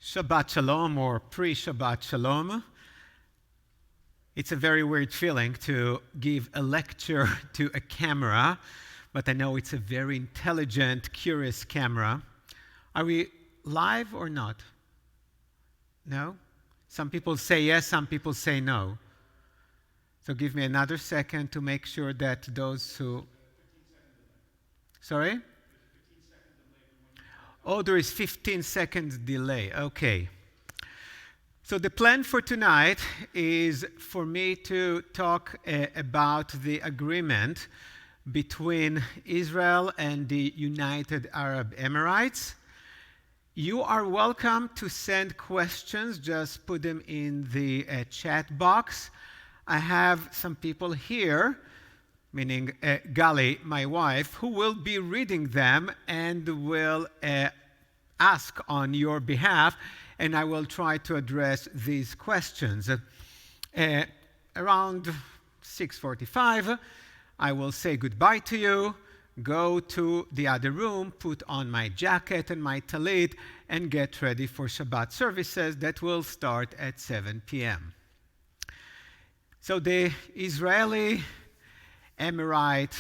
Shabbat Shalom or pre-Shabbat Shalom. It's a very weird feeling to give a lecture to a camera, but I know it's a very intelligent, curious camera. Are we live or not? No? Some people say yes, some people say no. So give me another second to make sure that those who... Sorry? Oh, there is 15 seconds delay. Okay. So the plan for tonight is for me to talk about the agreement between Israel and the United Arab Emirates. You are welcome to send questions. Just put them in the chat box. I have some people here, meaning Gali, my wife, who will be reading them and will ask on your behalf, and I will try to address these questions. Around 6:45, I will say goodbye to you, go to the other room, put on my jacket and my talit, and get ready for Shabbat services that will start at 7 p.m. So the Israeli Emirate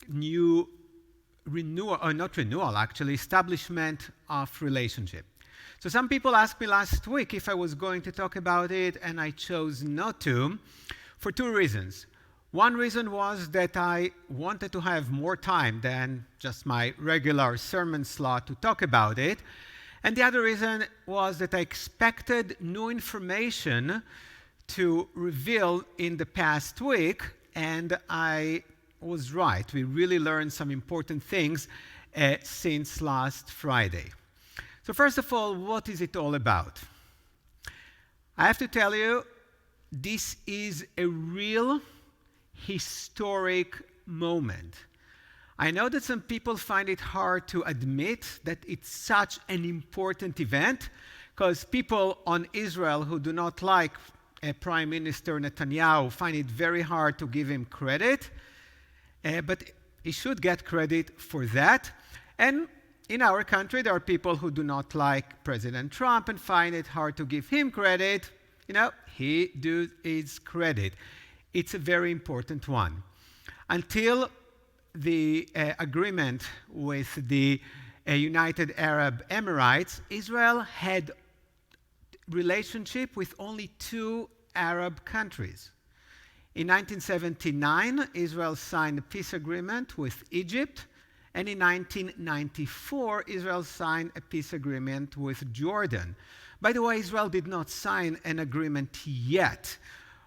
new renewal, or not renewal actually, establishment of relationship. So some people asked me last week if I was going to talk about it, and I chose not to for two reasons. One reason was that I wanted to have more time than just my regular sermon slot to talk about it. And the other reason was that I expected new information to reveal in the past week, and I was right. We really learned some important things since last Friday. So first of all, what is it all about? I have to tell you, this is a real historic moment. I know that some people find it hard to admit that it's such an important event, because people on Israel who do not like Prime Minister Netanyahu find it very hard to give him credit. But he should get credit for that. And in our country, there are people who do not like President Trump and find it hard to give him credit. You know, he does his credit. It's a very important one. Until the agreement with the United Arab Emirates, Israel had relationship with only two Arab countries. In 1979, Israel signed a peace agreement with Egypt, and in 1994, Israel signed a peace agreement with Jordan. By the way, Israel did not sign an agreement yet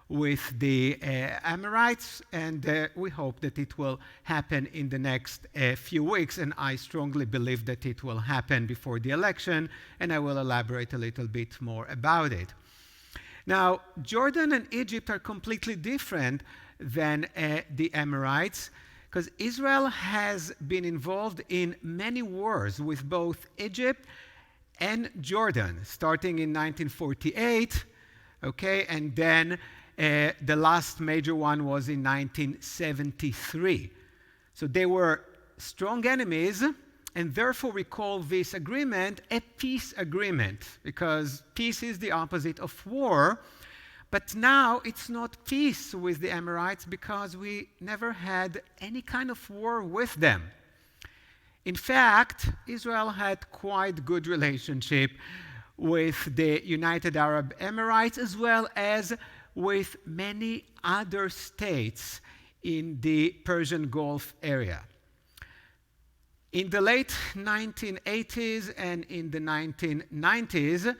with the Emirates, and we hope that it will happen in the next few weeks, and I strongly believe that it will happen before the election, and I will elaborate a little bit more about it. Now, Jordan and Egypt are completely different than the Emirates, because Israel has been involved in many wars with both Egypt and Jordan, starting in 1948, okay, and then the last major one was in 1973. So they were strong enemies, and therefore we call this agreement a peace agreement, because peace is the opposite of war. But now it's not peace with the Emirates because we never had any kind of war with them. In fact, Israel had quite good relationship with the United Arab Emirates, as well as with many other states in the Persian Gulf area. In the late 1980s and in the 1990s,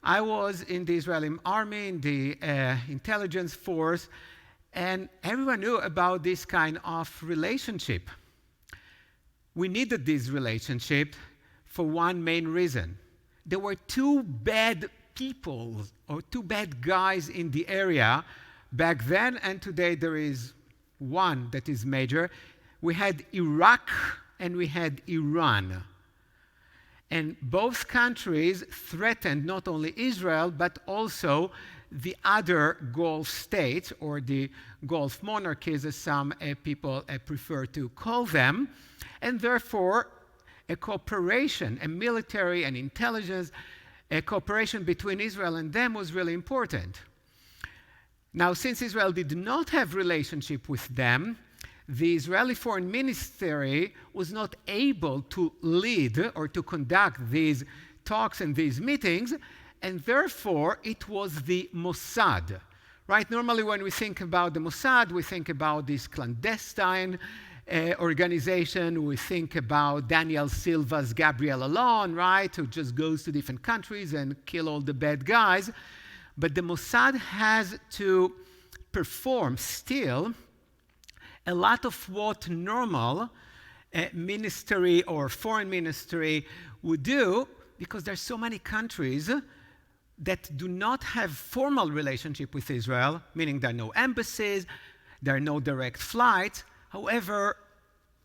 I was in the Israeli army, in the intelligence force, and everyone knew about this kind of relationship. We needed this relationship for one main reason. There were two bad people, or two bad guys in the area back then, and today there is one that is major. We had Iraq and we had Iran. And both countries threatened not only Israel, but also the other Gulf states, or the Gulf monarchies, as some people prefer to call them. And therefore, a cooperation, a military and intelligence, a cooperation between Israel and them was really important. Now, since Israel did not have relationship with them, the Israeli Foreign Ministry was not able to lead or to conduct these talks and these meetings, and therefore it was the Mossad. Right? Normally when we think about the Mossad, we think about this clandestine organization. We think about Daniel Silva's Rabbi Alon, right? Who just goes to different countries and kill all the bad guys. But the Mossad has to perform still a lot of what normal ministry or foreign ministry would do, because there's so many countries that do not have formal relationship with Israel, meaning there are no embassies, there are no direct flights. However,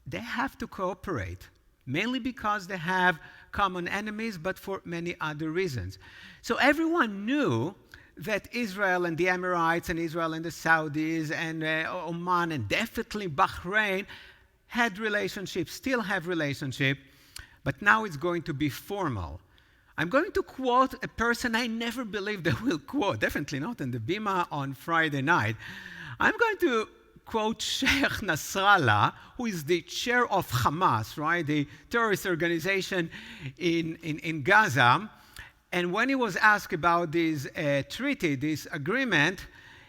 they have to cooperate, mainly because they have common enemies, but for many other reasons. So everyone knew that Israel and the Emirates and Israel and the Saudis and Oman and definitely Bahrain had relationships, still have relationship, but now it's going to be formal. I'm going to quote a person I never believed I will quote, definitely not in the Bima on Friday night. I'm going to quote Sheikh Nasrallah, who is the chair of Hamas, right, the terrorist organization in Gaza. And when he was asked about this treaty, this agreement,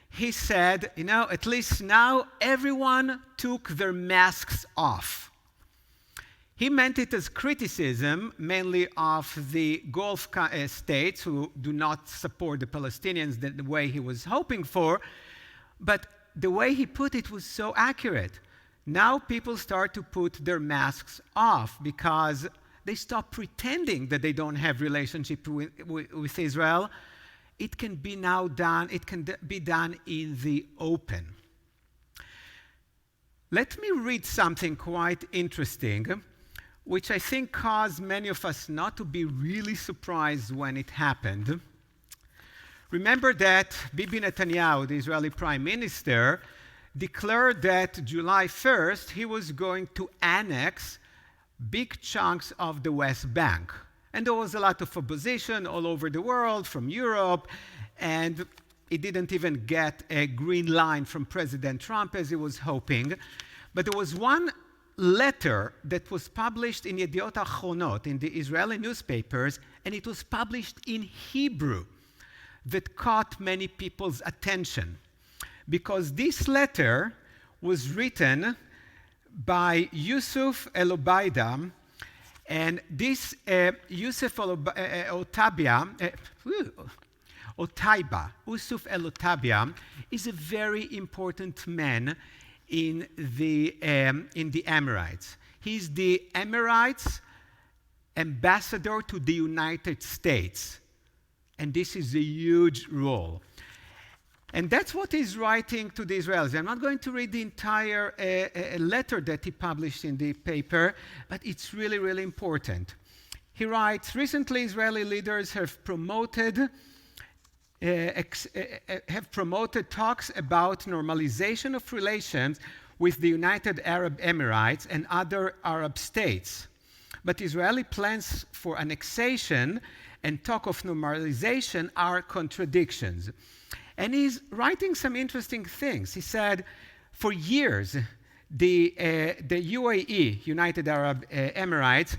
he said, at least now everyone took their masks off. He meant it as criticism, mainly of the Gulf states who do not support the Palestinians the way he was hoping for. But the way he put it was so accurate. Now people start to put their masks off because they stop pretending that they don't have relationship with Israel. It can be now done, it can be done in the open. Let me read something quite interesting, which I think caused many of us not to be really surprised when it happened. Remember that Bibi Netanyahu, the Israeli Prime Minister, declared that July 1st he was going to annex big chunks of the West Bank. And there was a lot of opposition all over the world, from Europe, and he didn't even get a green line from President Trump as he was hoping. But there was one letter that was published in Yediot Achronot, in the Israeli newspapers, and it was published in Hebrew, that caught many people's attention. Because this letter was written by Yusuf El-Obaida, and this Yusuf Yusuf El-Otaibia is a very important man in the Emirates. He's the Emirates ambassador to the United States. And this is a huge role. And that's what he's writing to the Israelis. I'm not going to read the entire letter that he published in the paper, but it's really, really important. He writes, recently Israeli leaders have promoted talks about normalization of relations with the United Arab Emirates and other Arab states. But Israeli plans for annexation and talk of normalization are contradictions. And he's writing some interesting things. He said, for years, the UAE, United Arab Emirates,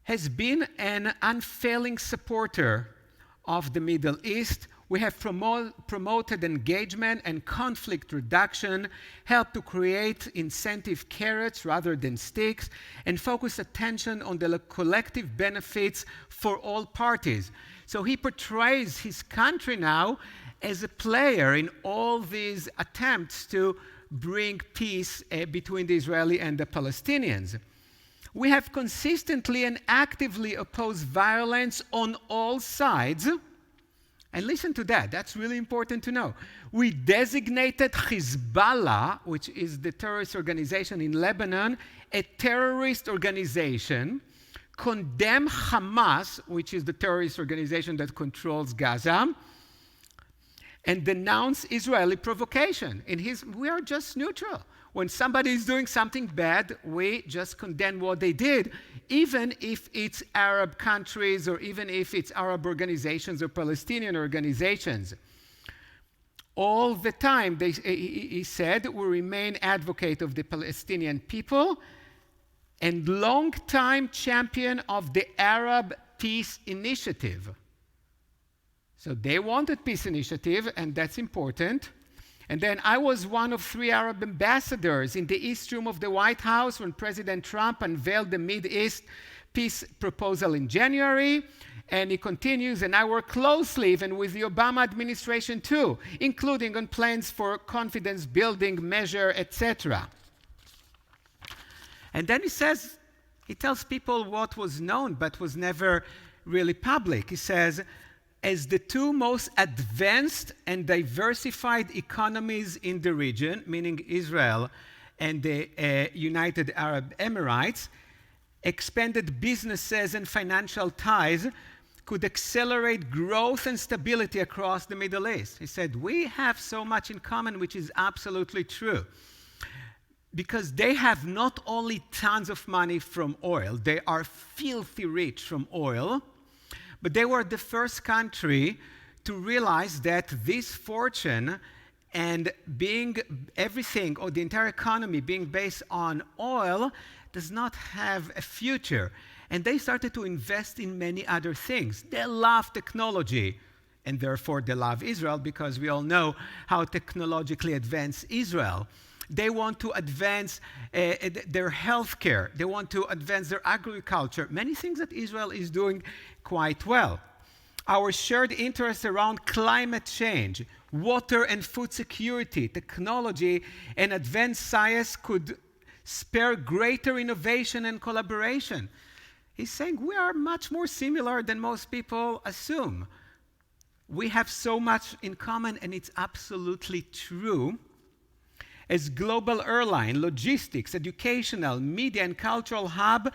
has been an unfailing supporter of the Middle East. We have promoted engagement and conflict reduction, helped to create incentive carrots rather than sticks, and focus attention on the collective benefits for all parties. So he portrays his country now as a player in all these attempts to bring peace between the Israeli and the Palestinians. We have consistently and actively opposed violence on all sides. And listen to that, that's really important to know. We designated Hezbollah, which is the terrorist organization in Lebanon, a terrorist organization, condemn Hamas, which is the terrorist organization that controls Gaza, and denounce Israeli provocation. We are just neutral. When somebody is doing something bad, we just condemn what they did, even if it's Arab countries or even if it's Arab organizations or Palestinian organizations. All the time, he said, we remain advocate of the Palestinian people and long-time champion of the Arab Peace Initiative. So they wanted peace initiative, and that's important. And then I was one of 3 Arab ambassadors in the East Room of the White House when President Trump unveiled the Mideast peace proposal in January. And he continues, and I work closely even with the Obama administration too, including on plans for confidence building measure, etc. And then he tells people what was known but was never really public. He says, as the 2 most advanced and diversified economies in the region, meaning Israel and the United Arab Emirates, expanded businesses and financial ties could accelerate growth and stability across the Middle East. He said, we have so much in common, which is absolutely true. Because they have not only tons of money from oil, they are filthy rich from oil, but they were the first country to realize that this fortune and being everything, or the entire economy being based on oil, does not have a future. And they started to invest in many other things. They love technology, and therefore they love Israel, because we all know how technologically advanced Israel. They want to advance their healthcare. They want to advance their agriculture. Many things that Israel is doing quite well. Our shared interests around climate change, water and food security, technology, and advanced science could spur greater innovation and collaboration. He's saying we are much more similar than most people assume. We have so much in common, and it's absolutely true. As global airline, logistics, educational, media, and cultural hub,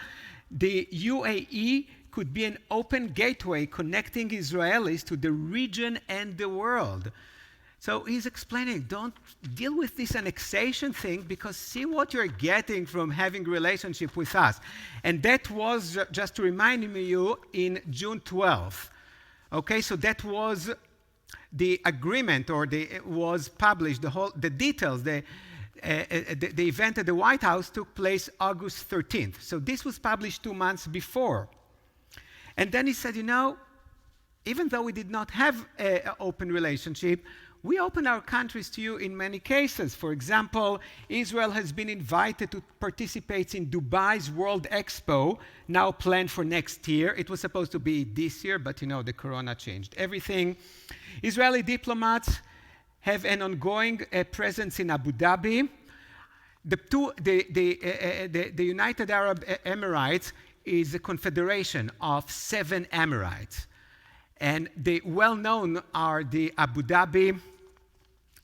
the UAE could be an open gateway connecting Israelis to the region and the world. So he's explaining, don't deal with this annexation thing, because see what you're getting from having a relationship with us. And that was, just to remind you, in June 12th. Okay, so that was the agreement, or it was published, the details, the event at the White House took place August 13th. So this was published 2 months before. And then he said, even though we did not have an open relationship, we open our countries to you in many cases. For example, Israel has been invited to participate in Dubai's World Expo, now planned for next year. It was supposed to be this year, but the corona changed everything. Israeli diplomats have an ongoing presence in Abu Dhabi. The United Arab Emirates is a confederation of 7 Emirates. And the well-known are the Abu Dhabi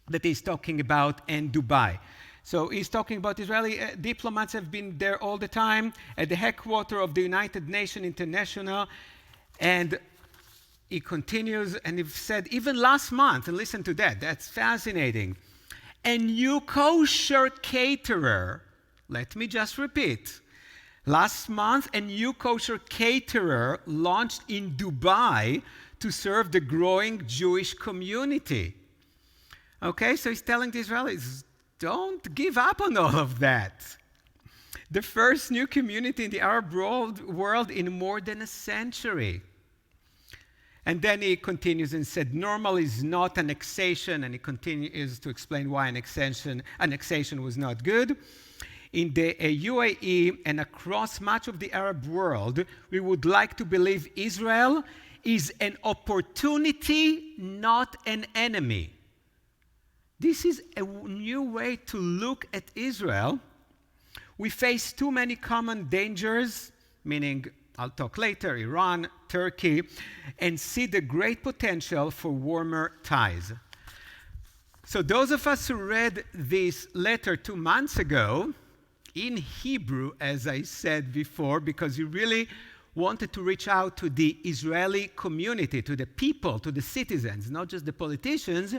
that he's talking about, and Dubai. So he's talking about Israeli diplomats have been there all the time at the headquarters of the United Nations International. And he continues, and he said, even last month, and listen to that, that's fascinating. A new kosher caterer, let me just repeat. Last month, a new kosher caterer launched in Dubai to serve the growing Jewish community. Okay, so he's telling the Israelis, don't give up on all of that. The first new community in the Arab world in more than a century. And then he continues and said, normal is not annexation, and he continues to explain why annexation was not good. In the UAE and across much of the Arab world, we would like to believe Israel is an opportunity, not an enemy. This is a new way to look at Israel. We face too many common dangers, meaning, I'll talk later, Iran, Turkey, and see the great potential for warmer ties. So those of us who read this letter 2 months ago, in Hebrew, as I said before, because you really wanted to reach out to the Israeli community, to the people, to the citizens, not just the politicians,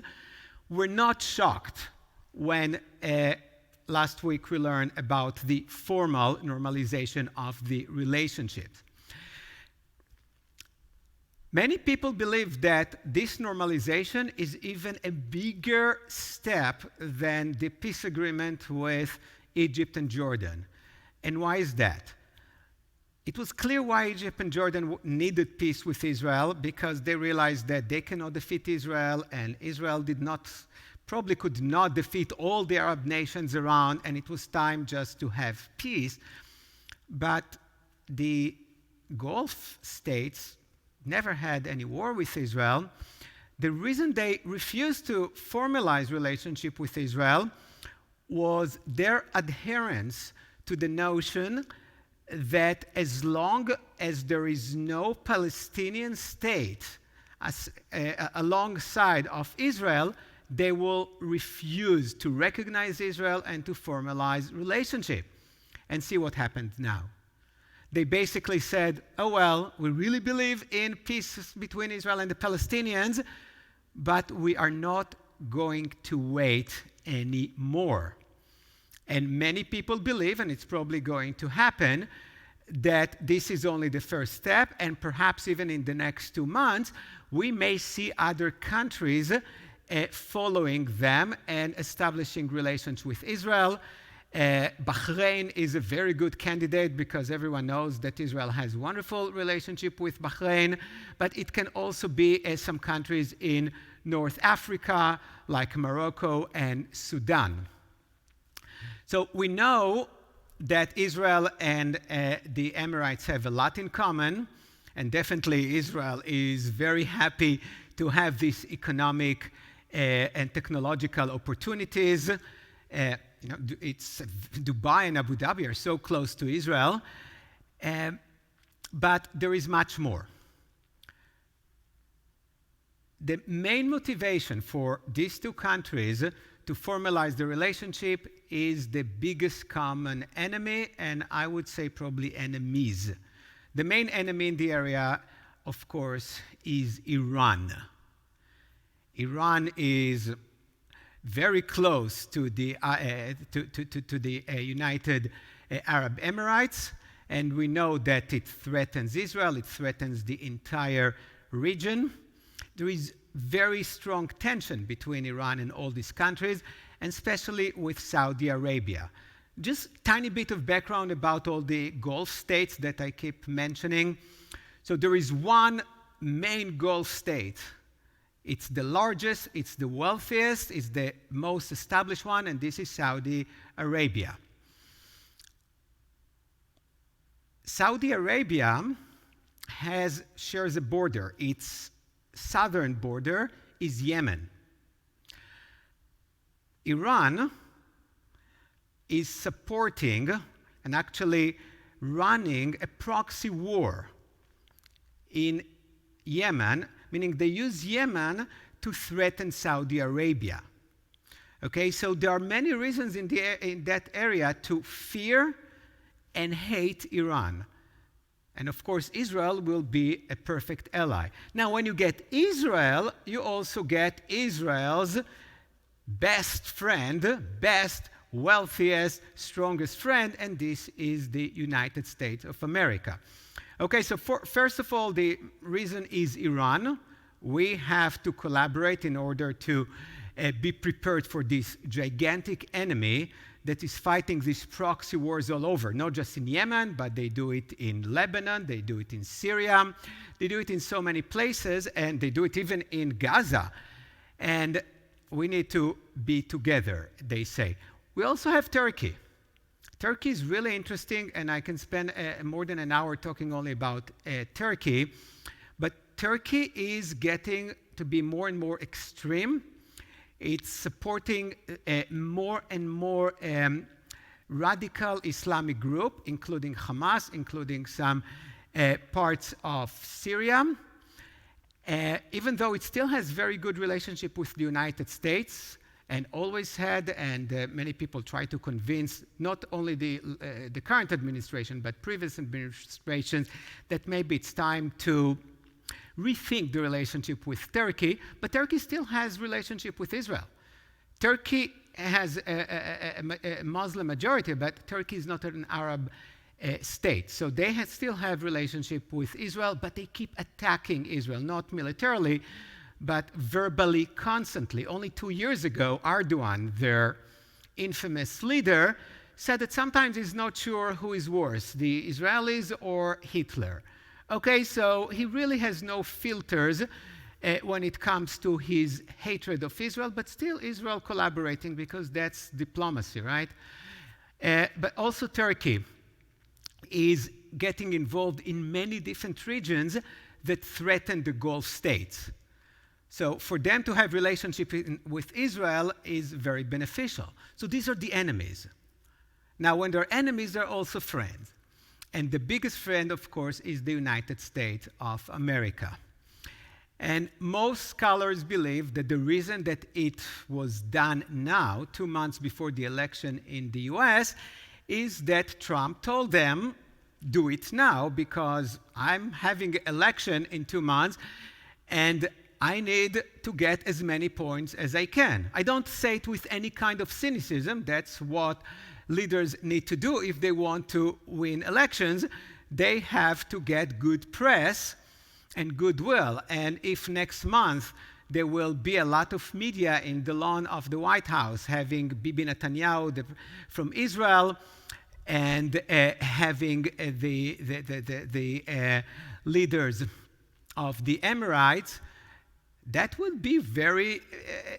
were not shocked when last week we learned about the formal normalization of the relationships. Many people believe that this normalization is even a bigger step than the peace agreement with Egypt and Jordan. And why is that? It was clear why Egypt and Jordan needed peace with Israel, because they realized that they cannot defeat Israel, and Israel probably could not defeat all the Arab nations around, and it was time just to have peace. But the Gulf states never had any war with Israel. The reason they refused to formalize relationship with Israel was their adherence to the notion that as long as there is no Palestinian state alongside of Israel, they will refuse to recognize Israel and to formalize relationship. And see what happened now. They basically said, oh well, we really believe in peace between Israel and the Palestinians, but we are not going to wait anymore. And many people believe, and it's probably going to happen, that this is only the first step, and perhaps even in the next 2 months, we may see other countries following them and establishing relations with Israel. Bahrain is a very good candidate because everyone knows that Israel has a wonderful relationship with Bahrain, but it can also be some countries in North Africa, like Morocco and Sudan. So we know that Israel and the Emirates have a lot in common, and definitely Israel is very happy to have these economic and technological opportunities. It's Dubai and Abu Dhabi are so close to Israel, but there is much more. The main motivation for these two countries to formalize the relationship is the biggest common enemy, and I would say probably enemies. The main enemy in the area, of course, is Iran. Iran is very close to the United Arab Emirates, and we know that it threatens Israel, it threatens the entire region. There is very strong tension between Iran and all these countries, and especially with Saudi Arabia. Just a tiny bit of background about all the Gulf states that I keep mentioning. So there is one main Gulf state. It's the largest, it's the wealthiest, it's the most established one, and this is Saudi Arabia. Saudi Arabia shares a border. Its southern border is Yemen. Iran is supporting and actually running a proxy war in Yemen, meaning they use Yemen to threaten Saudi Arabia. Okay, so there are many reasons in that area to fear and hate Iran. And of course, Israel will be a perfect ally. Now, when you get Israel, you also get Israel's best friend, best, wealthiest, strongest friend, and this is the United States of America. Okay, so first of all, the reason is Iran. We have to collaborate in order to be prepared for this gigantic enemy that is fighting these proxy wars all over, not just in Yemen, but they do it in Lebanon, they do it in Syria, they do it in so many places, and they do it even in Gaza. And we need to be together, they say. We also have Turkey. Turkey is really interesting, and I can spend more than an hour talking only about Turkey. But Turkey is getting to be more and more extreme. It's supporting more and more radical Islamic group, including Hamas, including some parts of Syria. Even though it still has very good relationship with the United States, and always had, and many people try to convince not only the current administration, but previous administrations, that maybe it's time to rethink the relationship with Turkey, but Turkey still has relationship with Israel. Turkey has a Muslim majority, but Turkey is not an Arab state. So they still have relationship with Israel, but they keep attacking Israel, not militarily, but verbally constantly. Only 2 years ago, Erdogan, their infamous leader, said that sometimes he's not sure who is worse, the Israelis or Hitler. Okay, so he really has no filters when it comes to his hatred of Israel, but still Israel collaborating because that's diplomacy, right? But also Turkey is getting involved in many different regions that threaten the Gulf states. So for them to have relationship with Israel is very beneficial. So these are the enemies. Now, when they're enemies, they're also friends. And the biggest friend, of course, is the United States of America. And most scholars believe that the reason that it was done now, 2 months before the election in the US, is that Trump told them, do it now, because I'm having an election in 2 months, and I need to get as many points as I can. I don't say it with any kind of cynicism. That's what leaders need to do if they want to win elections. They have to get good press and goodwill. And if next month there will be a lot of media in the lawn of the White House having Bibi Netanyahu from Israel and having the leaders of the Emirates, that would be very,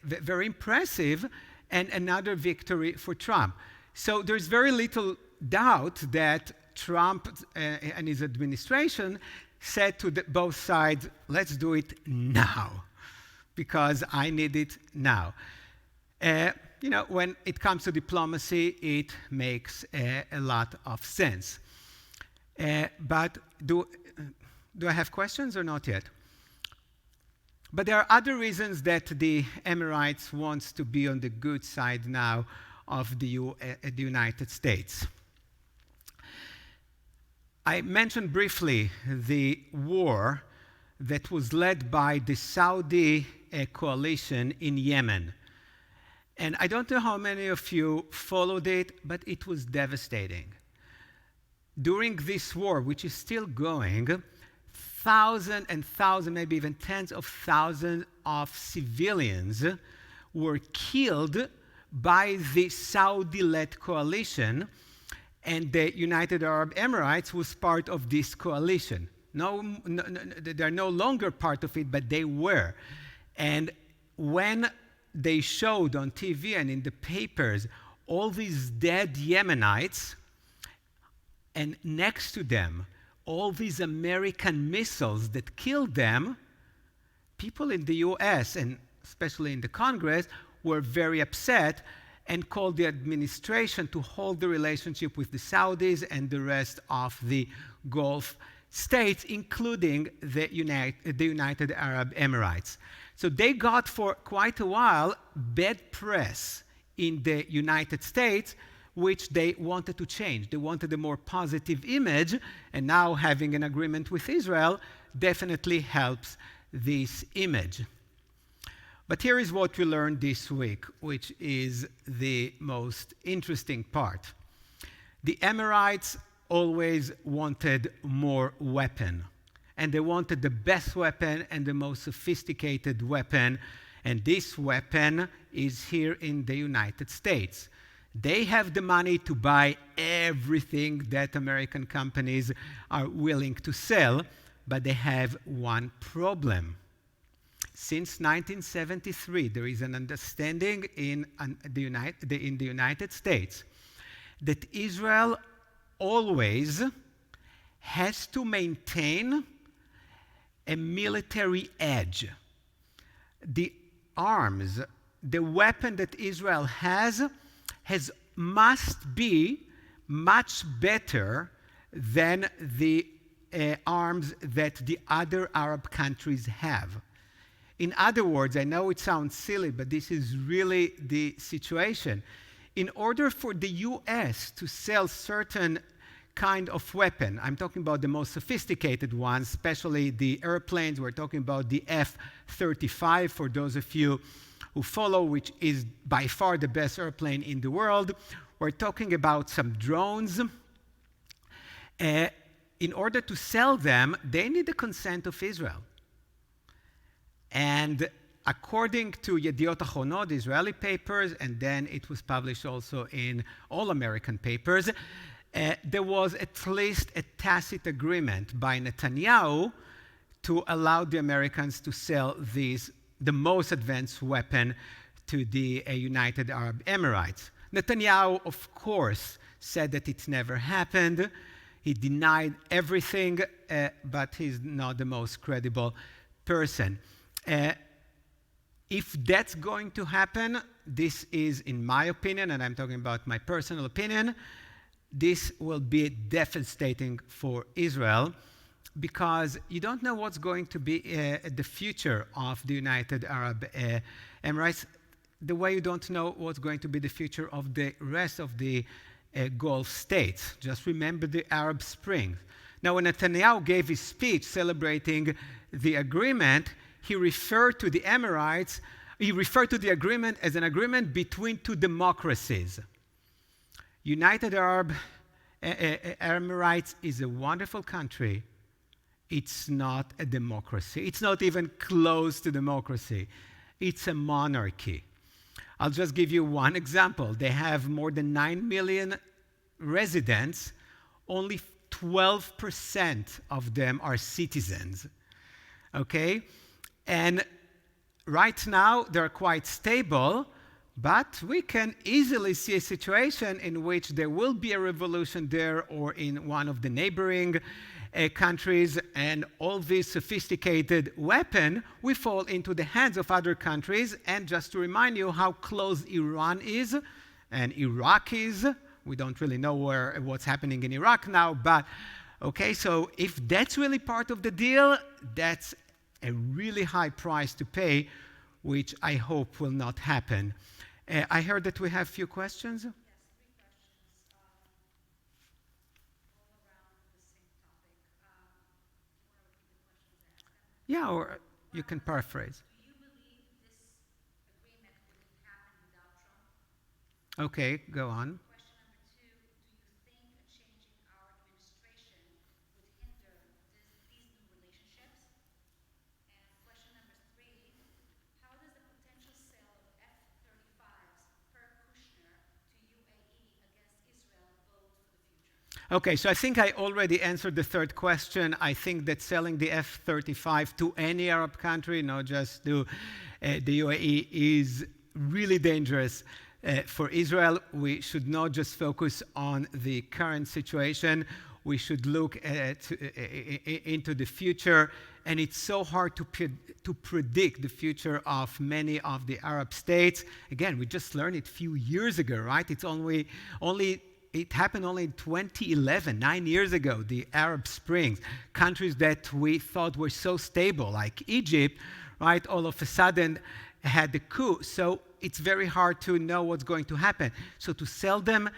very impressive and another victory for Trump. So there's very little doubt that Trump and his administration said to both sides, let's do it now, because I need it now. When it comes to diplomacy, it makes a lot of sense. But do I have questions or not yet? But there are other reasons that the Emirates wants to be on the good side now of the United States. I mentioned briefly the war that was led by the Saudi coalition in Yemen. And I don't know how many of you followed it, but it was devastating. During this war, which is still going, thousands and thousands, maybe even tens of thousands of civilians were killed by the Saudi-led coalition, and the United Arab Emirates was part of this coalition. They're no longer part of it, but they were. And when they showed on TV and in the papers all these dead Yemenites, and next to them all these American missiles that killed them, people in the US, and especially in the Congress, were very upset and called the administration to hold the relationship with the Saudis and the rest of the Gulf states, including the United Arab Emirates. So they got for quite a while bad press in the United States, which they wanted to change. They wanted a more positive image, and now having an agreement with Israel definitely helps this image. But here is what we learned this week, which is the most interesting part. The Emirates always wanted more weapon, and they wanted the best weapon and the most sophisticated weapon, and this weapon is here in the United States. They have the money to buy everything that American companies are willing to sell, but they have one problem. Since 1973, there is an understanding in the United States that Israel always has to maintain a military edge. The arms, the weapon that Israel has must be much better than the arms that the other Arab countries have. In other words, I know it sounds silly, but this is really the situation. In order for the US to sell certain kind of weapon, I'm talking about the most sophisticated ones, especially the airplanes, we're talking about the F-35, for those of you who follow, which is by far the best airplane in the world. We're talking about some drones. In order to sell them, they need the consent of Israel. And according to Yediot Achronot, Israeli papers, and then it was published also in all American papers, there was at least a tacit agreement by Netanyahu to allow the Americans to sell the most advanced weapon to the United Arab Emirates. Netanyahu, of course, said that it never happened. He denied everything, but he's not the most credible person. If that's going to happen, this is, in my opinion, and I'm talking about my personal opinion, this will be devastating for Israel, because you don't know what's going to be the future of the United Arab Emirates, the way you don't know what's going to be the future of the rest of the Gulf states. Just remember the Arab Spring. Now, when Netanyahu gave his speech celebrating the agreement, he referred to the Emirates, he referred to the agreement as an agreement between two democracies. United Arab Emirates is a wonderful country. It's not a democracy. It's not even close to democracy. It's a monarchy. I'll just give you one example. They have more than 9 million residents. Only 12% of them are citizens. Okay? And right now, they're quite stable, but we can easily see a situation in which there will be a revolution there or in one of the neighboring countries, and all this sophisticated weapon will fall into the hands of other countries. And just to remind you how close Iran is and Iraq is, we don't really know what's happening in Iraq now, but okay, so if that's really part of the deal, that's a really high price to pay, which I hope will not happen. I heard that we have a few questions. Yes, 3 questions, all around the same topic. Do you want to repeat the questions and ask them? Yeah, or you can paraphrase. Do you believe this agreement wouldn't happen without Trump? Okay, go on. Question number 2, do you think a change in our administration would hinder these new relationships? And question number 3, how does the potential sale of F-35s per Kushner to UAE against Israel bode for the future? Okay, so I think I already answered the third question. I think that selling the F-35 to any Arab country, not just to the UAE, is really dangerous for Israel. We should not just focus on the current situation. We should look into the future. And it's so hard to predict the future of many of the Arab states. Again, we just learned it a few years ago, right? It happened only in 2011, 9 years ago, the Arab Springs. Countries that we thought were so stable, like Egypt, right, all of a sudden had the coup. So it's very hard to know what's going to happen. So to sell them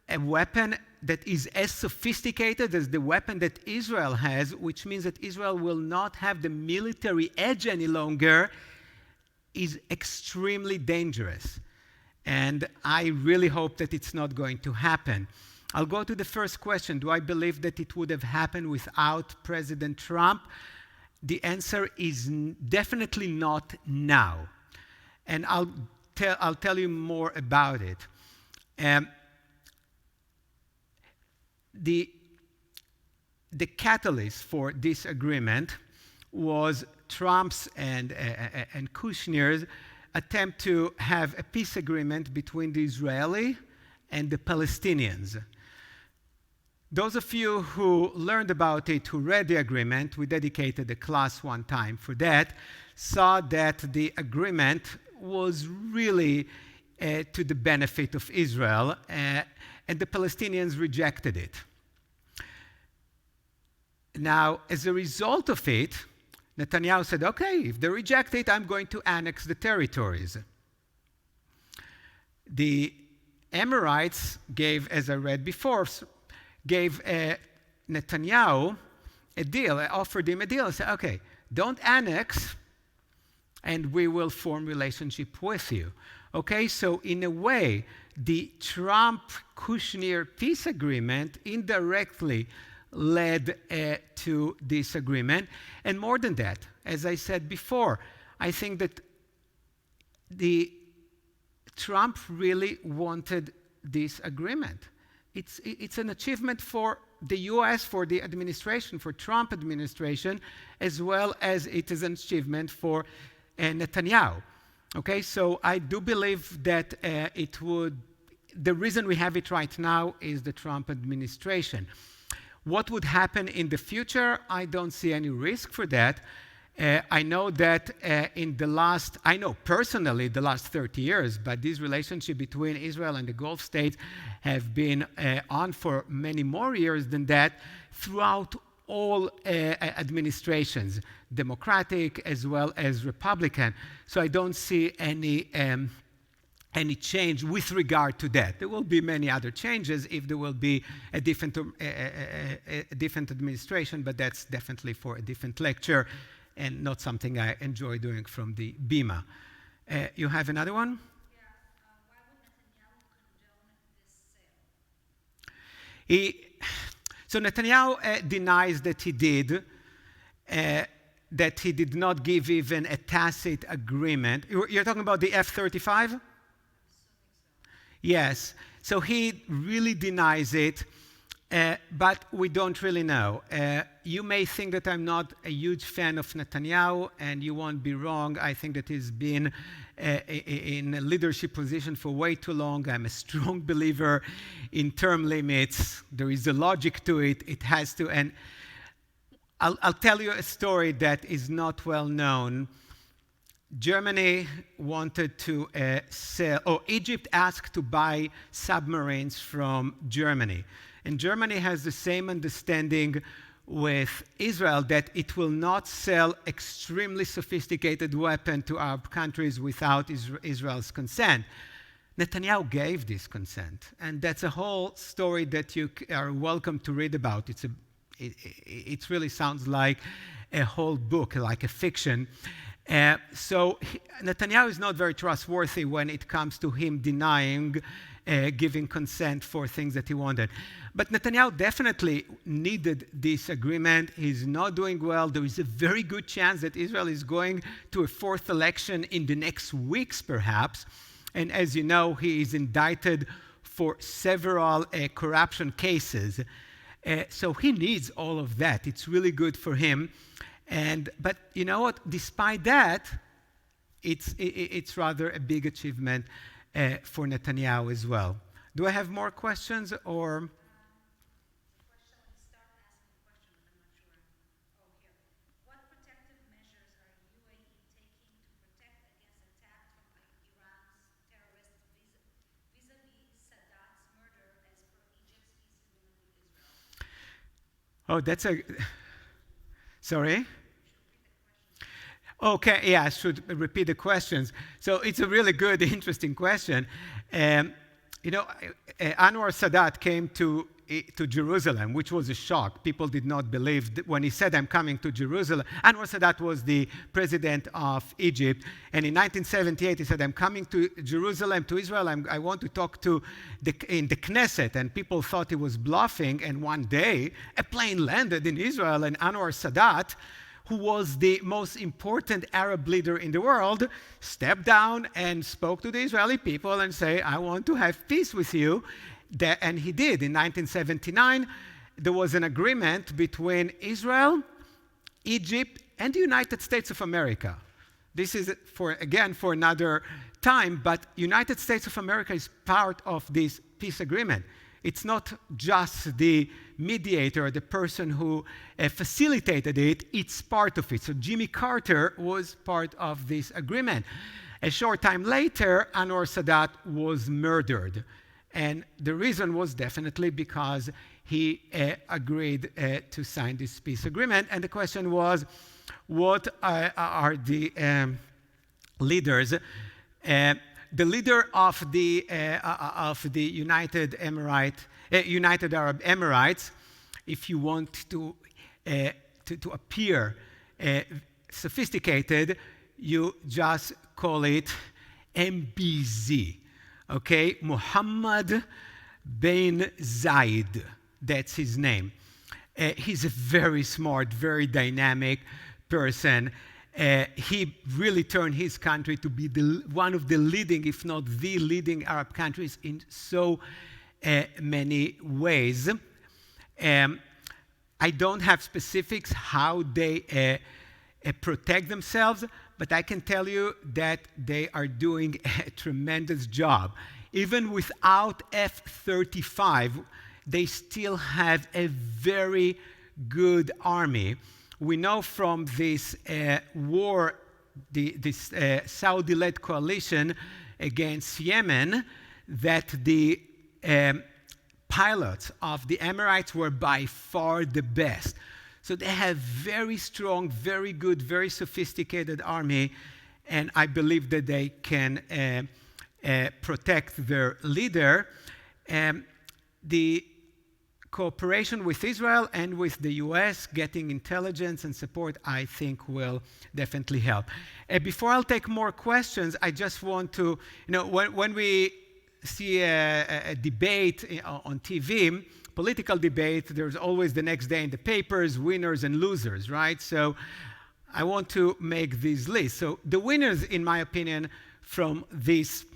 a weapon that is as sophisticated as the weapon that Israel has, which means that Israel will not have the military edge any longer, is extremely dangerous. And I really hope that it's not going to happen. I'll go to the first question. Do I believe that it would have happened without President Trump? The answer is definitely not now. And I'll tell you more about it. The catalyst for this agreement was Trump's and Kushner's attempt to have a peace agreement between the Israeli and the Palestinians. Those of you who learned about it, who read the agreement, we dedicated a class one time for that, saw that the agreement was really to the benefit of Israel, and the Palestinians rejected it. Now, as a result of it, Netanyahu said, okay, if they reject it, I'm going to annex the territories. The Emirates gave, as I read before, gave Netanyahu a deal, offered him a deal, and said, okay, don't annex, and we will form relationship with you. Okay, so in a way, the Trump-Kushner peace agreement indirectly led to this agreement. And more than that, as I said before, I think that Trump really wanted this agreement. It's an achievement for the US, for the administration, for Trump administration, as well as it is an achievement for Netanyahu. Okay, so I do believe that the reason we have it right now is the Trump administration. What would happen in the future? I don't see any risk for that. I know that I know personally the last 30 years, but this relationship between Israel and the Gulf states have been on for many more years than that throughout all administrations, Democratic as well as Republican. So I don't see any change with regard to that. There will be many other changes if there will be a different administration, but that's definitely for a different lecture and not something I enjoy doing from the Bima. You have another one? Yeah. Why would Netanyahu condone this sale? So Netanyahu denies that he did not give even a tacit agreement. You're talking about the F-35? Yes. So he really denies it. But we don't really know. You may think that I'm not a huge fan of Netanyahu, and you won't be wrong. I think that he's been in a leadership position for way too long. I'm a strong believer in term limits. There is a logic to it. It has to. And I'll tell you a story that is not well known. Germany wanted to Egypt asked to buy submarines from Germany. And Germany has the same understanding with Israel that it will not sell extremely sophisticated weapons to Arab countries without Israel's consent. Netanyahu gave this consent. And that's a whole story that you are welcome to read about. It really sounds like a whole book, like a fiction. So Netanyahu is not very trustworthy when it comes to him denying giving consent for things that he wanted. But Netanyahu definitely needed this agreement. He's not doing well. There is a very good chance that Israel is going to a fourth election in the next weeks, perhaps. And as you know, he is indicted for several corruption cases. So he needs all of that. It's really good for him. But you know what? Despite that, it's rather a big achievement for Netanyahu as well. Do I have more questions or? Shall we start asking questions? I'm not sure. Oh, here. What protective measures are UAE taking to protect against attack from Iran's terrorists vis-a-vis Sadat's murder as per Egypt's peace agreement with Israel? Oh, that's a. Sorry? Okay, yeah, I should repeat the questions. So it's a really good, interesting question. Anwar Sadat came to Jerusalem, which was a shock. People did not believe when he said, "I'm coming to Jerusalem." Anwar Sadat was the president of Egypt, and in 1978 he said, "I'm coming to Jerusalem, to Israel. I want to talk in the Knesset." And people thought he was bluffing. And one day, a plane landed in Israel, and Anwar Sadat, who was the most important Arab leader in the world, stepped down and spoke to the Israeli people and said, "I want to have peace with you." And he did. In 1979, there was an agreement between Israel, Egypt, and the United States of America. This is, for another time, but United States of America is part of this peace agreement. It's not just the mediator, the person who facilitated it, it's part of it. So Jimmy Carter was part of this agreement. A short time later, Anwar Sadat was murdered. And the reason was definitely because he agreed to sign this peace agreement. And the question was, what are the leaders? The leader of the United Arab Emirates, if you want to appear sophisticated, you just call it MBZ. Okay? Muhammad bin Zayed. That's his name. He's a very smart, very dynamic person. He really turned his country to be one of the leading, if not the leading Arab countries in so many ways. I don't have specifics how they protect themselves, but I can tell you that they are doing a tremendous job. Even without F-35, they still have a very good army. We know from this war, this Saudi-led coalition against Yemen, that the pilots of the Emirates were by far the best. So they have very strong, very good, very sophisticated army, and I believe that they can protect their leader. The cooperation with Israel and with the US, getting intelligence and support, I think will definitely help. Before I'll take more questions, I just want to, when we see a debate on TV, political debate, there's always the next day in the papers, winners and losers, right? So I want to make this list. So the winners, in my opinion, from this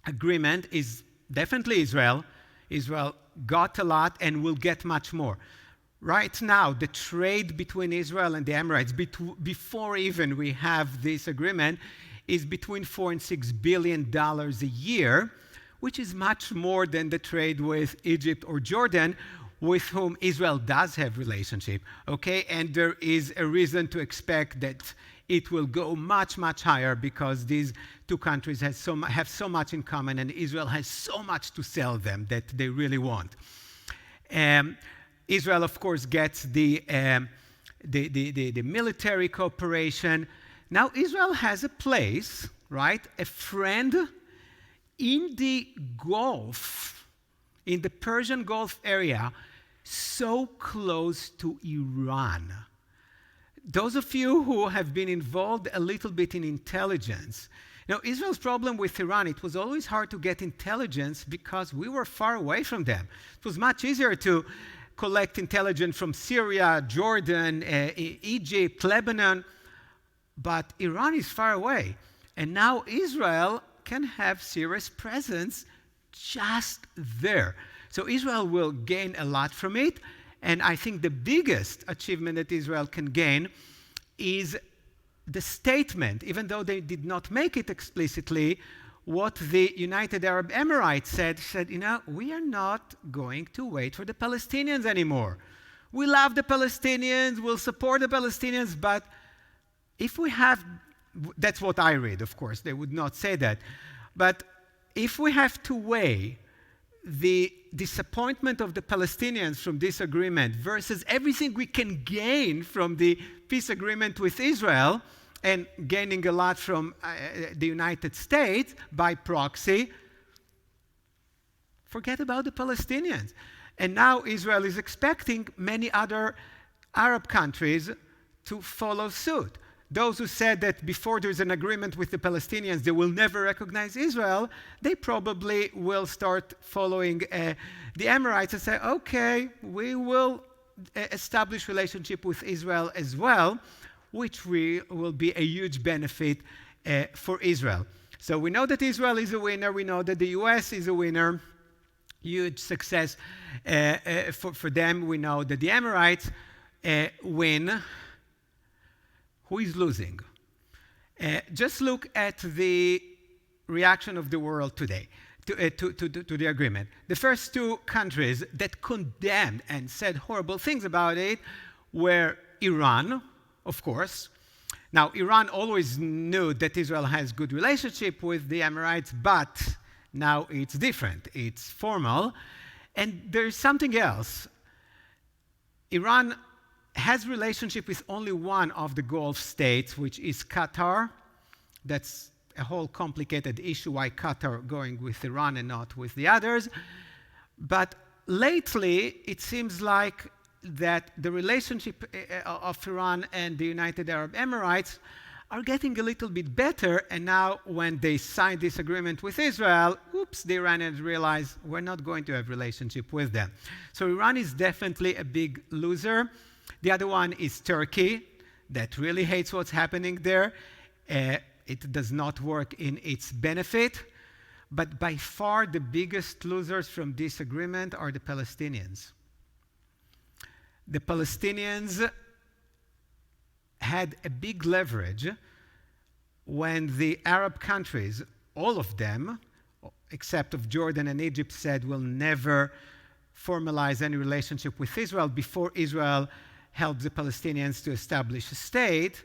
agreement is definitely Israel. Israel got a lot and will get much more. Right now, the trade between Israel and the Emirates, before even we have this agreement, is between $4 and $6 billion a year, which is much more than the trade with Egypt or Jordan, with whom Israel does have relationship, okay? And there is a reason to expect that it will go much, much higher because these two countries have so much in common, and Israel has so much to sell them that they really want. Israel, of course, gets the military cooperation. Now, Israel has a place, right? A friend in the Gulf, in the Persian Gulf area, so close to Iran. Those of you who have been involved a little bit in intelligence, Israel's problem with Iran, it was always hard to get intelligence because we were far away from them. It was much easier to collect intelligence from Syria, Jordan, Egypt, Lebanon, but Iran is far away. And now Israel can have serious presence just there. So Israel will gain a lot from it. And I think the biggest achievement that Israel can gain is the statement, even though they did not make it explicitly, what the United Arab Emirates said, we are not going to wait for the Palestinians anymore. We love the Palestinians, we'll support the Palestinians, but if we have, that's what I read, of course, they would not say that, but if we have to weigh the disappointment of the Palestinians from this agreement versus everything we can gain from the peace agreement with Israel, and gaining a lot from the United States by proxy, forget about the Palestinians. And now Israel is expecting many other Arab countries to follow suit. Those who said that before there's an agreement with the Palestinians, they will never recognize Israel, they probably will start following the Emirates and say, okay, we will establish relationship with Israel as well, which will be a huge benefit for Israel. So we know that Israel is a winner. We know that the US is a winner. Huge success for them. We know that the Emirates win. Who is losing? Just look at the reaction of the world today to the agreement. The first two countries that condemned and said horrible things about it were Iran, of course. Now, Iran always knew that Israel has good relationship with the Emirates, but now it's different. It's formal. And there's something else. Iran has relationship with only one of the Gulf states, which is Qatar. That's a whole complicated issue why Qatar going with Iran and not with the others. But lately, it seems like that the relationship of Iran and the United Arab Emirates are getting a little bit better. And now when they signed this agreement with Israel, oops, the Iranians realized we're not going to have relationship with them. So Iran is definitely a big loser. The other one is Turkey, that really hates what's happening there. It does not work in its benefit. But by far the biggest losers from this agreement are the Palestinians. The Palestinians had a big leverage when the Arab countries, all of them, except of Jordan and Egypt, said we'll never formalize any relationship with Israel before Israel helped the Palestinians to establish a state.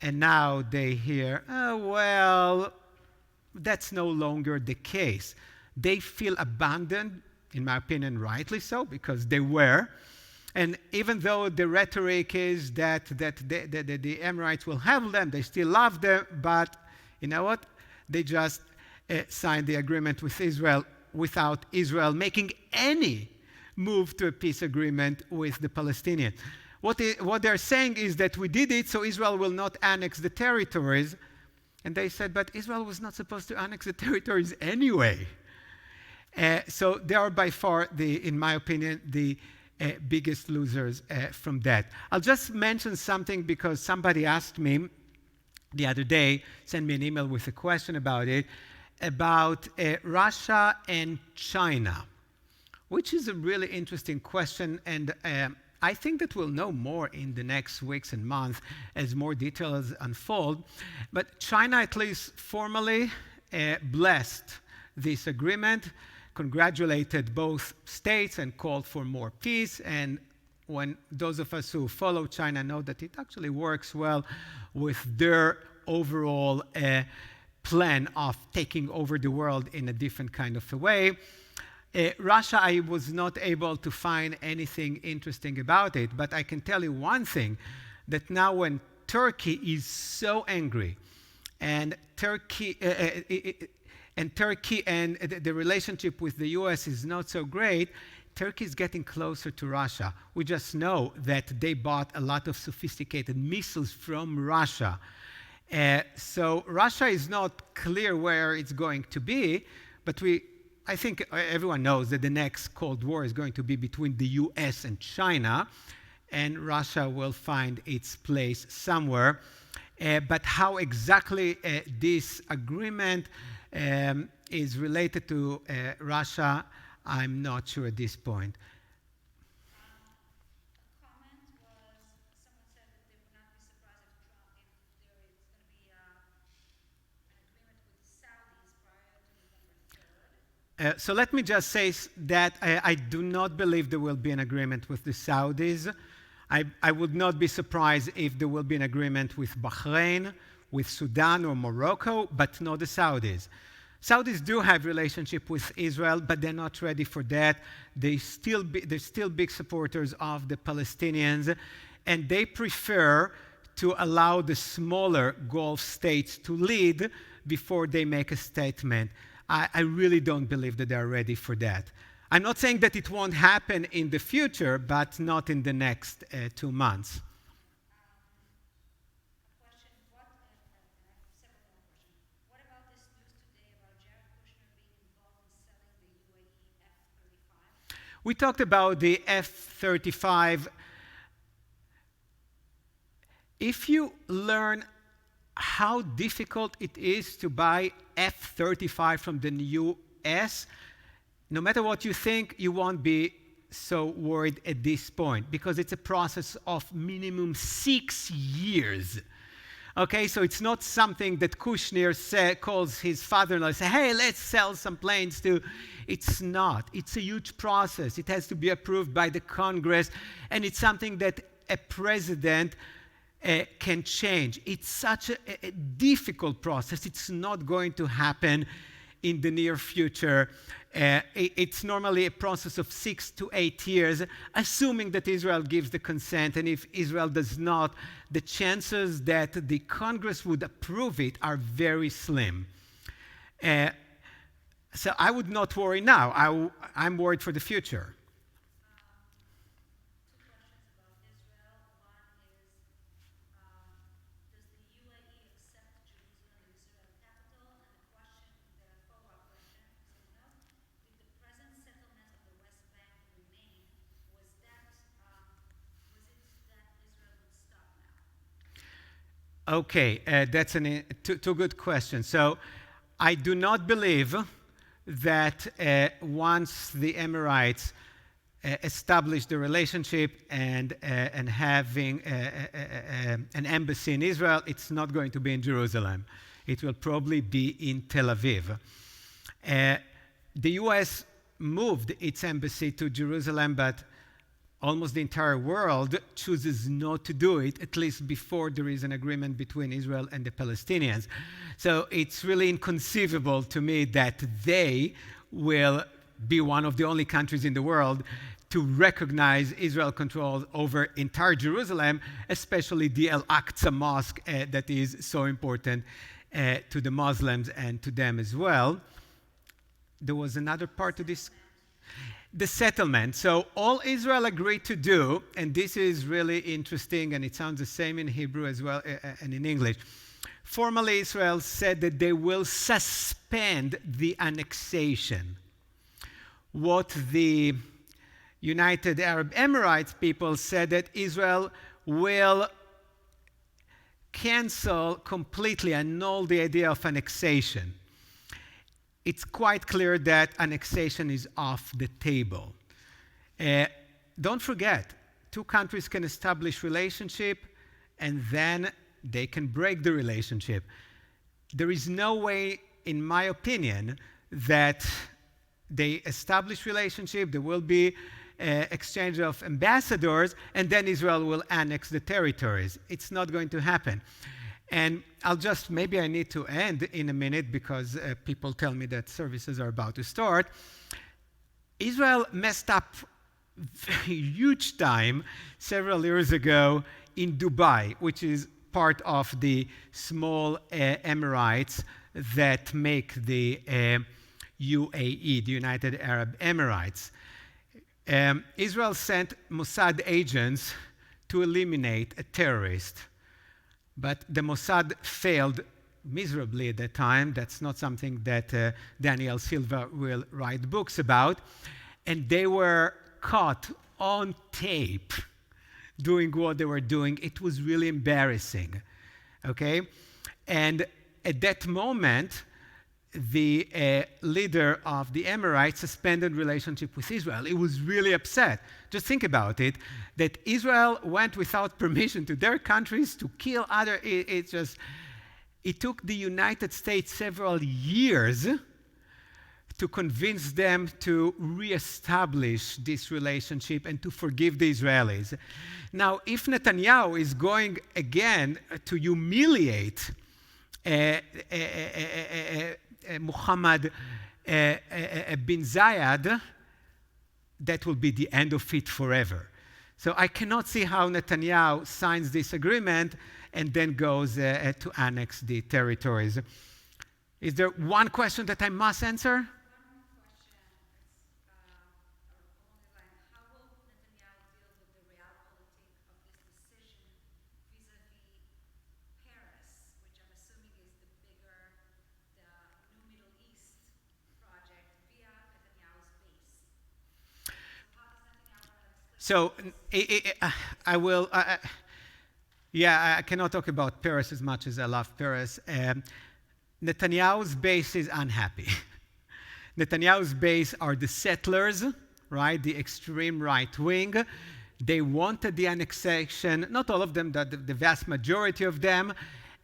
And now they hear, oh, well, that's no longer the case. They feel abandoned, in my opinion, rightly so, because they were. And even though the rhetoric is that the Emirates will have them, they still love them, but you know what? They just signed the agreement with Israel without Israel making any move to a peace agreement with the Palestinians. What they're saying is that we did it so Israel will not annex the territories. And they said, but Israel was not supposed to annex the territories anyway. So they are by far, in my opinion, the biggest losers from that. I'll just mention something because somebody asked me the other day, sent me an email with a question about it, about Russia and China, which is a really interesting question. And I think that we'll know more in the next weeks and months as more details unfold. But China, at least formally, blessed this agreement, congratulated both states and called for more peace. And when those of us who follow China know that it actually works well with their overall plan of taking over the world in a different kind of a way. Russia, I was not able to find anything interesting about it, but I can tell you one thing, that now when Turkey is so angry, and Turkey and the relationship with the US is not so great, Turkey is getting closer to Russia. We just know that they bought a lot of sophisticated missiles from Russia. So Russia is not clear where it's going to be, but I think everyone knows that the next Cold War is going to be between the US and China, and Russia will find its place somewhere. But how exactly this agreement is related to Russia, I'm not sure at this point. A comment was, someone said that they would not be surprised if Trump, if there is going to be an agreement with the Saudis prior to November 3rd. So let me just say that I do not believe there will be an agreement with the Saudis. I would not be surprised if there will be an agreement with Bahrain, with Sudan or Morocco, but not the Saudis. Saudis do have relationship with Israel, but they're not ready for that. They're still big supporters of the Palestinians, and they prefer to allow the smaller Gulf states to lead before they make a statement. I really don't believe that they're ready for that. I'm not saying that it won't happen in the future, but not in the next 2 months. A question, and I have several more questions. What about this news today about Jared Kushner being involved in selling the UAE F-35? We talked about the F-35. If you learn how difficult it is to buy F-35 from the US, no matter what you think, you won't be so worried at this point, because it's a process of minimum 6 years. Okay, so it's not something that Kushner calls his father-in-law and says, hey, let's sell some planes to. It's not. It's a huge process. It has to be approved by the Congress, and it's something that a president can change. It's such a difficult process. It's not going to happen in the near future. It's normally a process of 6 to 8 years, assuming that Israel gives the consent. And if Israel does not, the chances that the Congress would approve it are very slim. So I would not worry now. I'm worried for the future. Two questions about Israel. One is, does the UAE Okay, that's two good questions. So I do not believe that once the Emirates establish the relationship and having an embassy in Israel, it's not going to be in Jerusalem. It will probably be in Tel Aviv. The US moved its embassy to Jerusalem, but almost the entire world chooses not to do it, at least before there is an agreement between Israel and the Palestinians. So it's really inconceivable to me that they will be one of the only countries in the world to recognize Israel control over entire Jerusalem, especially the Al-Aqsa Mosque that is so important to the Muslims and to them as well. There was another part to this. The settlement. So all Israel agreed to do, and this is really interesting, and it sounds the same in Hebrew as well and in English. Formally, Israel said that they will suspend the annexation. What the United Arab Emirates people said that Israel will cancel completely, annul the idea of annexation. It's quite clear that annexation is off the table. Don't forget, two countries can establish relationship and then they can break the relationship. There is no way, in my opinion, that they establish relationship, there will be exchange of ambassadors, and then Israel will annex the territories. It's not going to happen. And maybe I need to end in a minute because people tell me that services are about to start. Israel messed up very huge time several years ago in Dubai, which is part of the small Emirates that make the UAE, the United Arab Emirates. Israel sent Mossad agents to eliminate a terrorist. But the Mossad failed miserably at that time. That's not something that Daniel Silva will write books about. And they were caught on tape doing what they were doing. It was really embarrassing. Okay? And at that moment, the leader of the Emirates suspended relationship with Israel. He was really upset. Just think about it, that Israel went without permission to their countries to kill other. It took the United States several years to convince them to reestablish this relationship and to forgive the Israelis. Now, if Netanyahu is going again to humiliate Mohammed bin Zayed, that will be the end of it forever. So I cannot see how Netanyahu signs this agreement and then goes to annex the territories. Is there one question that I must answer? So I will, I cannot talk about Paris as much as I love Paris. Netanyahu's base is unhappy. Netanyahu's base are the settlers, right? The extreme right wing. They wanted the annexation, not all of them, the vast majority of them,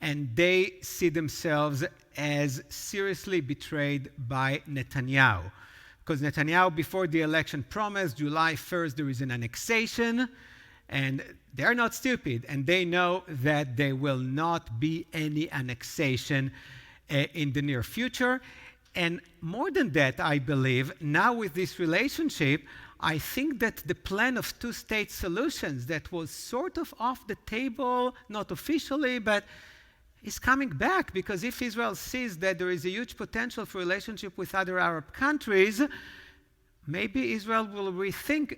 and they see themselves as seriously betrayed by Netanyahu. Because Netanyahu, before the election, promised July 1st there is an annexation, and they're not stupid, and they know that there will not be any annexation in the near future. And more than that, I believe, now with this relationship, I think that the plan of two-state solutions that was sort of off the table, not officially, but is coming back, because if Israel sees that there is a huge potential for relationship with other Arab countries, maybe Israel will rethink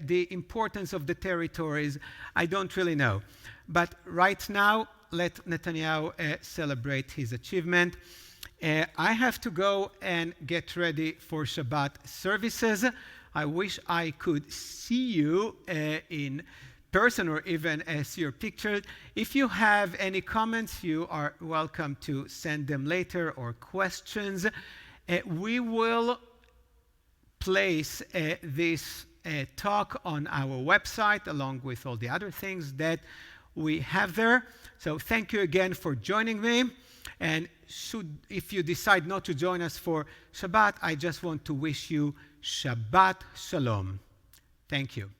the importance of the territories. I don't really know. But right now, let Netanyahu celebrate his achievement. I have to go and get ready for Shabbat services. I wish I could see you in person or even as your picture. If you have any comments, you are welcome to send them later or questions. We will place this talk on our website along with all the other things that we have there. So thank you again for joining me. And if you decide not to join us for Shabbat, I just want to wish you Shabbat Shalom. Thank you.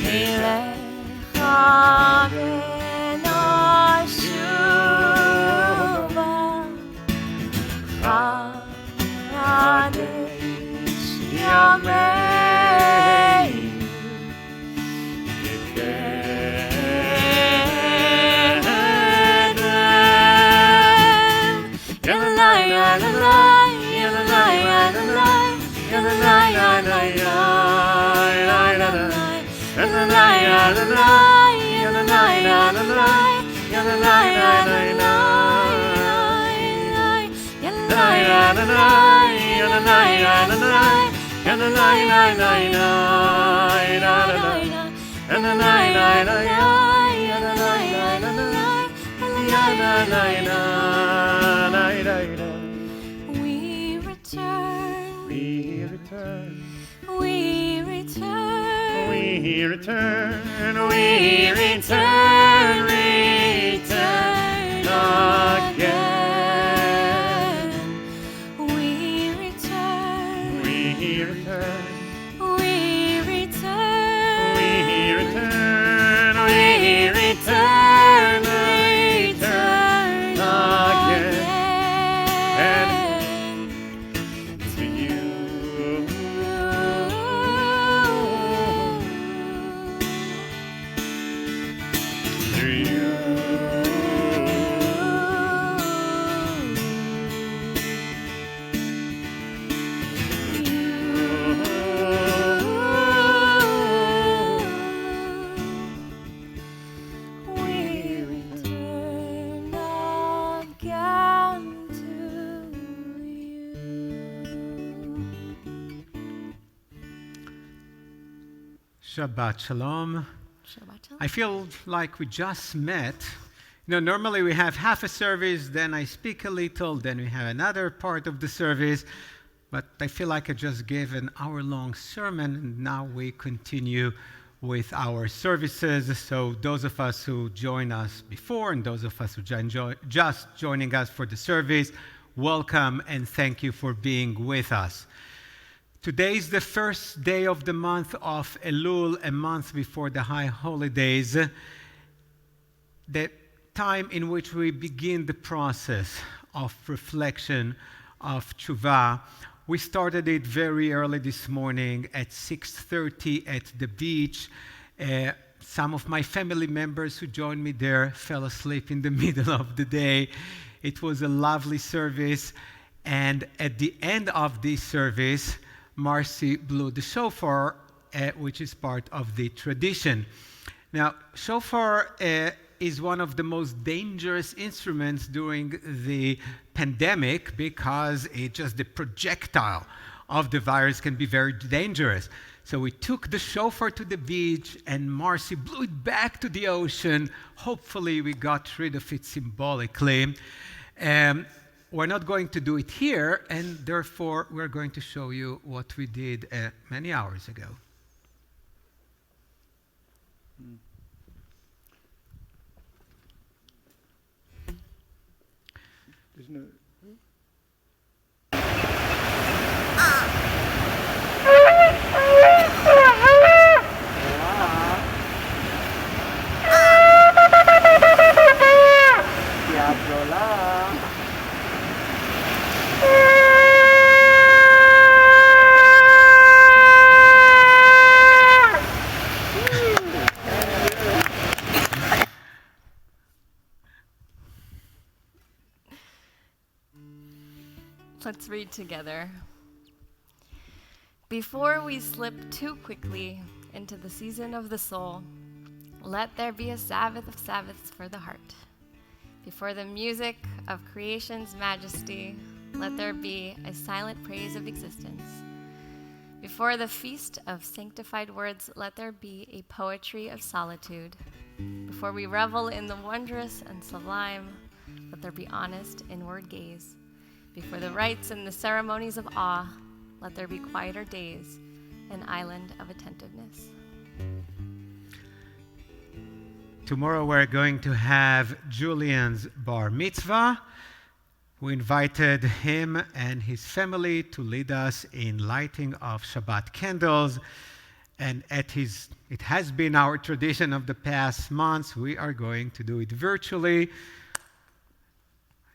אליך ונשובה חדש ימינו We return, We return, we return, we return, we return, return again. We return, we return, we return, we return, we return, return again. again. To you. To you. We return again to you. Shabbat Shalom. Shabbat shalom. I feel like we just met. You know, normally we have half a service, then I speak a little, then we have another part of the service. But I feel like I just gave an hour-long sermon, and now we continue with our services. So those of us who joined us before and those of us who just joining us for the service, welcome and thank you for being with us. Today is the first day of the month of Elul, a month before the high holidays, the time in which we begin the process of reflection of tshuva. We started it very early this morning at 6:30 at the beach. Some of my family members who joined me there fell asleep in the middle of the day. It was a lovely service. And at the end of this service, Marcy blew the shofar, which is part of the tradition. Now, shofar is one of the most dangerous instruments during the pandemic because the projectile of the virus can be very dangerous. So we took the shofar to the beach and Marcy blew it back to the ocean. Hopefully we got rid of it symbolically. We're not going to do it here, and therefore we're going to show you what we did many hours ago. There's no. Let's read together. Before we slip too quickly into the season of the soul, let there be a Sabbath of Sabbaths for the heart. Before the music of creation's majesty, let there be a silent praise of existence. Before the feast of sanctified words, let there be a poetry of solitude. Before we revel in the wondrous and sublime, let there be honest inward gaze. Before the rites and the ceremonies of awe, let there be quieter days, an island of attentiveness. Tomorrow we're going to have Julian's bar mitzvah. We invited him and his family to lead us in lighting of Shabbat candles. And it has been our tradition of the past months. We are going to do it virtually.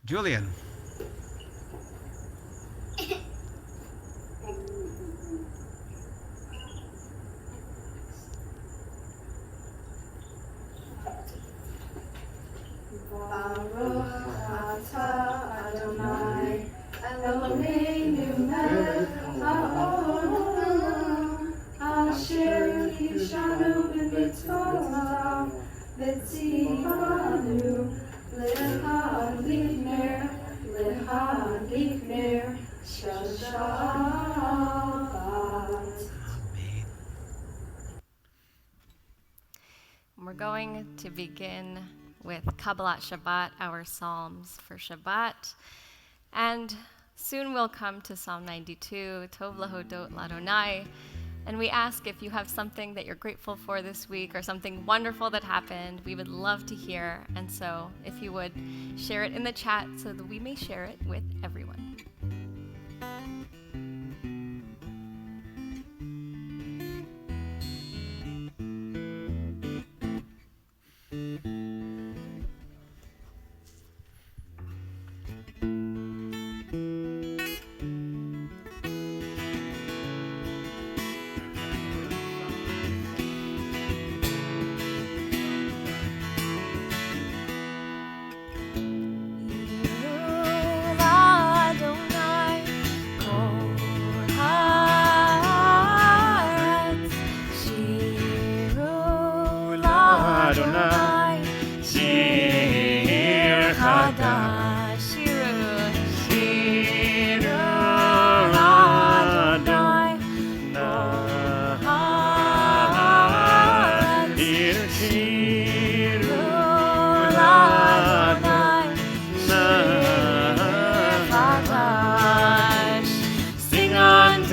Julian. Baruch atah Adonai Eloheinu melech haolam asher kishanu b'mitzvotav v'tzivanu lehadlik ner shel Shabbat. Amen. We're going to begin with Kabbalat Shabbat, our Psalms for Shabbat. And soon we'll come to Psalm 92, Tov Lahodot Ladonai. And we ask if you have something that you're grateful for this week or something wonderful that happened, we would love to hear. And so if you would share it in the chat so that we may share it with everyone.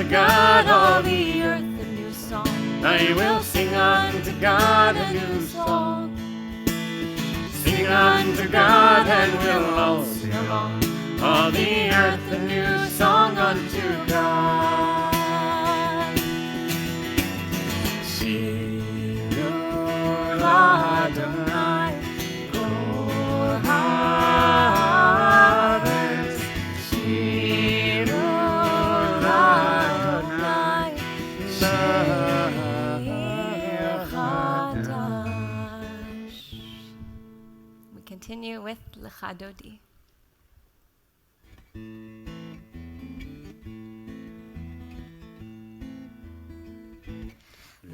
God, all the earth, a new song. I will sing unto God a new song. Sing unto God and we'll all sing along. All the earth a new song unto God. Shiru Adonai kol haaretz. Shiru Adonai shir chadash. We continue with Lecha Dodi.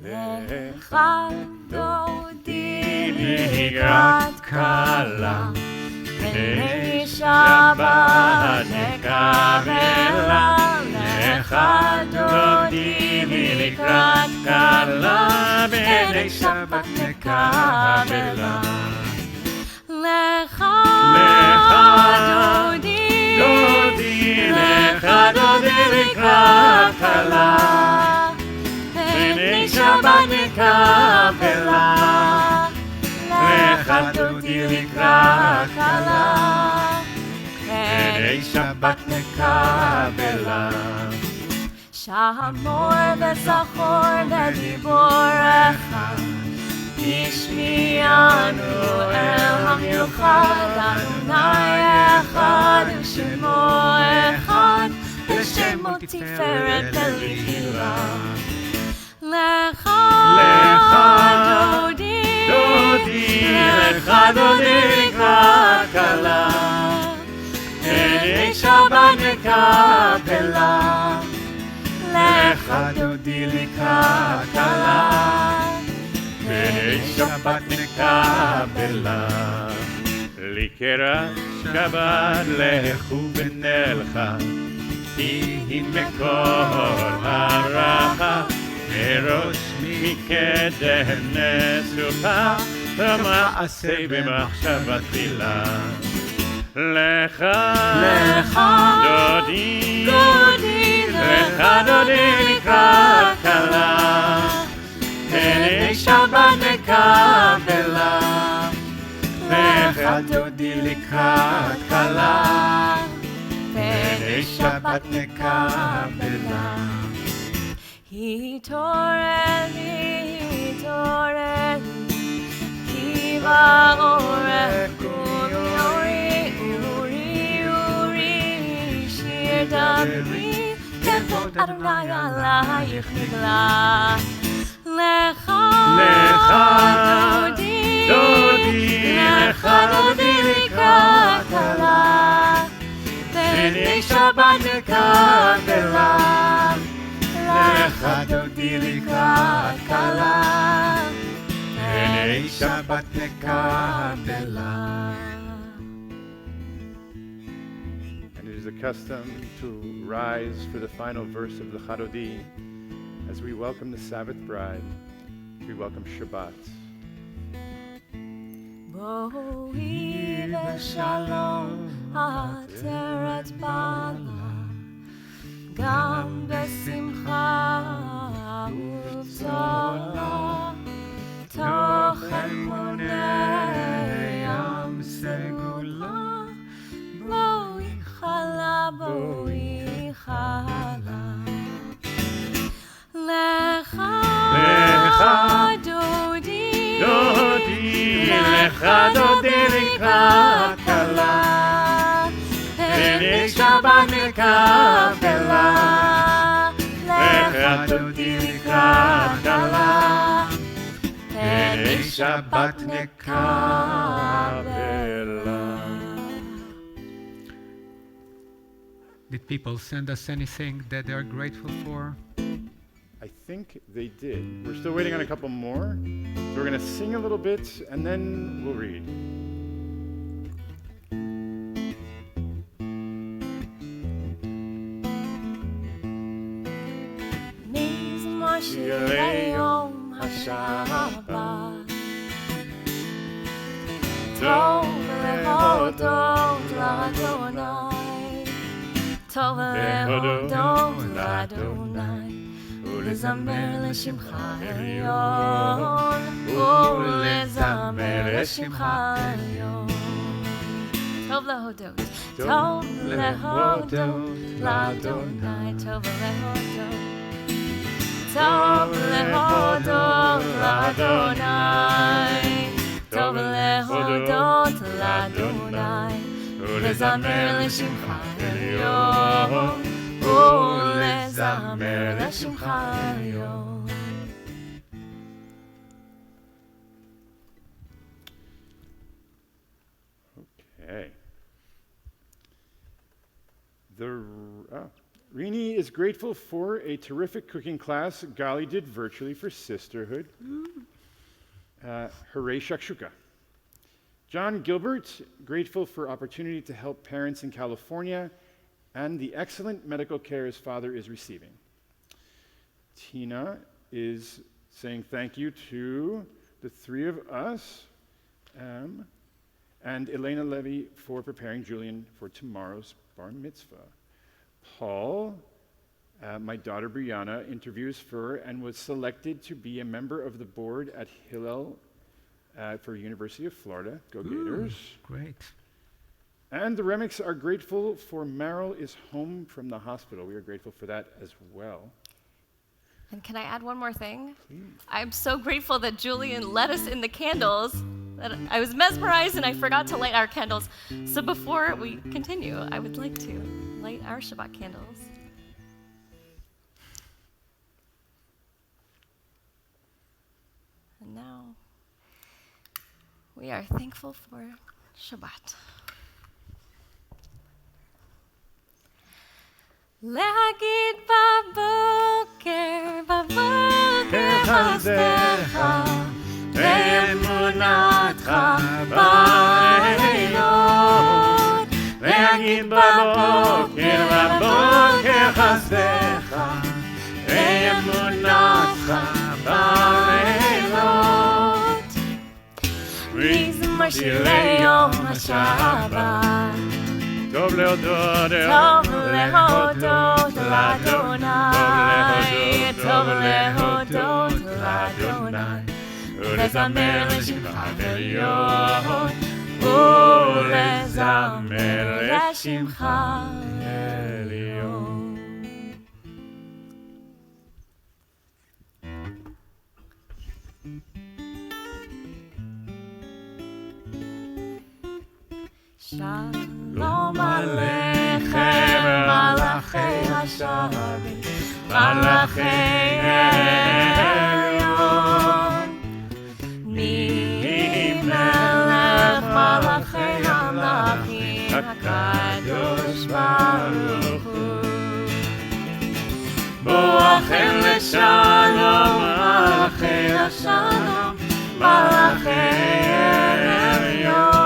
Lecha Dodi לקראת כלה, פני שבת נקבלה. lecha דודי לקראת כלה, פני שבת נקבלה. lecha דודי לקראת כלה, פני שבת נקבלה. lecha דודי לקראת כלה, פני שבת נקבלה. שמור וזכור ודיבור אחד, השמיענו אל המיוחד. אדוני אחד ושמו אחד, ושמו תפארת אלילה. lecha דודי לקראת כלה, פני שבת נקבלה. lecha דודי לקראת כלה, פני שבת נקבלה. לקראת שבת לכו ונלכה, תהי מקור הרחה. מראש מקדם נסופה, במעשה במחשבה תחילה. lecha דודי לקראת כלה, פני שבת נקבלה. lecha דודי לקראת כלה, פני שבת נקבלה. התעורר, כי באורך קומי אורי, שיר דברי, כבוד אדוני עלייך נגלה. לך דודי, לך דודי לקראת כלה, פני שבת נקבלה. לך דודי לקראת כלה, פני שבת נקבלה. And it is the custom to rise for the final verse of the Chadodi. As we welcome the Sabbath bride, we welcome Shabbat. בואי בשלום עטרת בעלה, גם בשמחה ובשורה, תוך אמוני ים סגולה. בואי חלה, בואי חלה. לך דודי, לך דודי לקראת כלה, פני שבת נקבלה. לך דודי לקראת כלה, פני שבת נקבלה. Did people send us anything that they are grateful for? I think they did. We're still waiting on a couple more. So we're going to sing a little bit and then we'll read. מזמור שירי יום השבת, טוב להודות לאדוני, טוב להודות לאדוני, ולזמר לשמך עליון, ולזמר לשמך עליון. טוב להודות, טוב להודות לאדוני, טוב להודות, טוב להודות לאדוני, טוב להודות לאדוני, ולזמר לשמך עליון, ולזמר לשמך עליון. Okay. Rini is grateful for a terrific cooking class Gali did virtually for sisterhood. Hooray shakshuka. John Gilbert, grateful for opportunity to help parents in California and the excellent medical care his father is receiving. Tina is saying thank you to the three of us, and Elena Levy for preparing Julian for tomorrow's bar mitzvah. Paul, my daughter Brianna, interviews for and was selected to be a member of the board at Hillel for University of Florida. Go Gators. Great. And the Remics are grateful for Meryl is home from the hospital. We are grateful for that as well. And can I add one more thing? Please. I'm so grateful that Julian let us in the candles. That I was mesmerized and I forgot to light our candles. So before we continue, I would like to light our Shabbat candles. And now we are thankful for Shabbat. להגיד בבוקר, בבוקר חסדך, ואמונתך בלילות. להגיד בבוקר, בבוקר חסדך, ואמונתך בלילות. מזמור שירי יום השבת, טוב להודות, טוב להודות לאדוני, טוב להודות לאדוני, ולזמר לשמך עליון, ולזמר לשמך עליון. שלום עליכם, מלאכי השערים, מלאכי עליון. מי מלך מלאכי המלכים, הקדוש ברוך הוא. בואכם לשלום, מלאכי השלום, מלאכי עליון.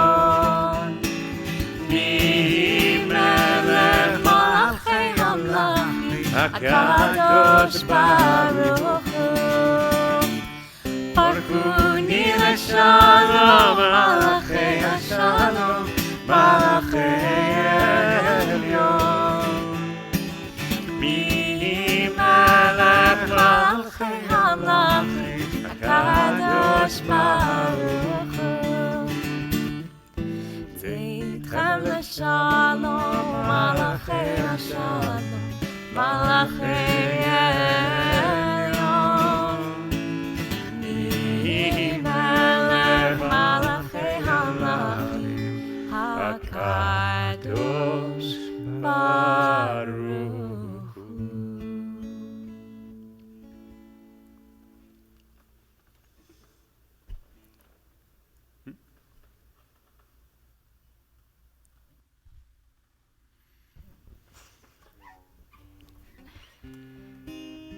מי מלך מלאכי המלכים, הקדוש ברוך הוא. ברכוני לשלום, מלאכי השלום, מלאכי עליון. מי מלך מלאכי המלכים, הקדוש ברוך הוא. צאתכם לשלום, מלאכי השלום, מלאכי עליון. מי מלך מלאכי המלכים, הקדוש ברוך הוא.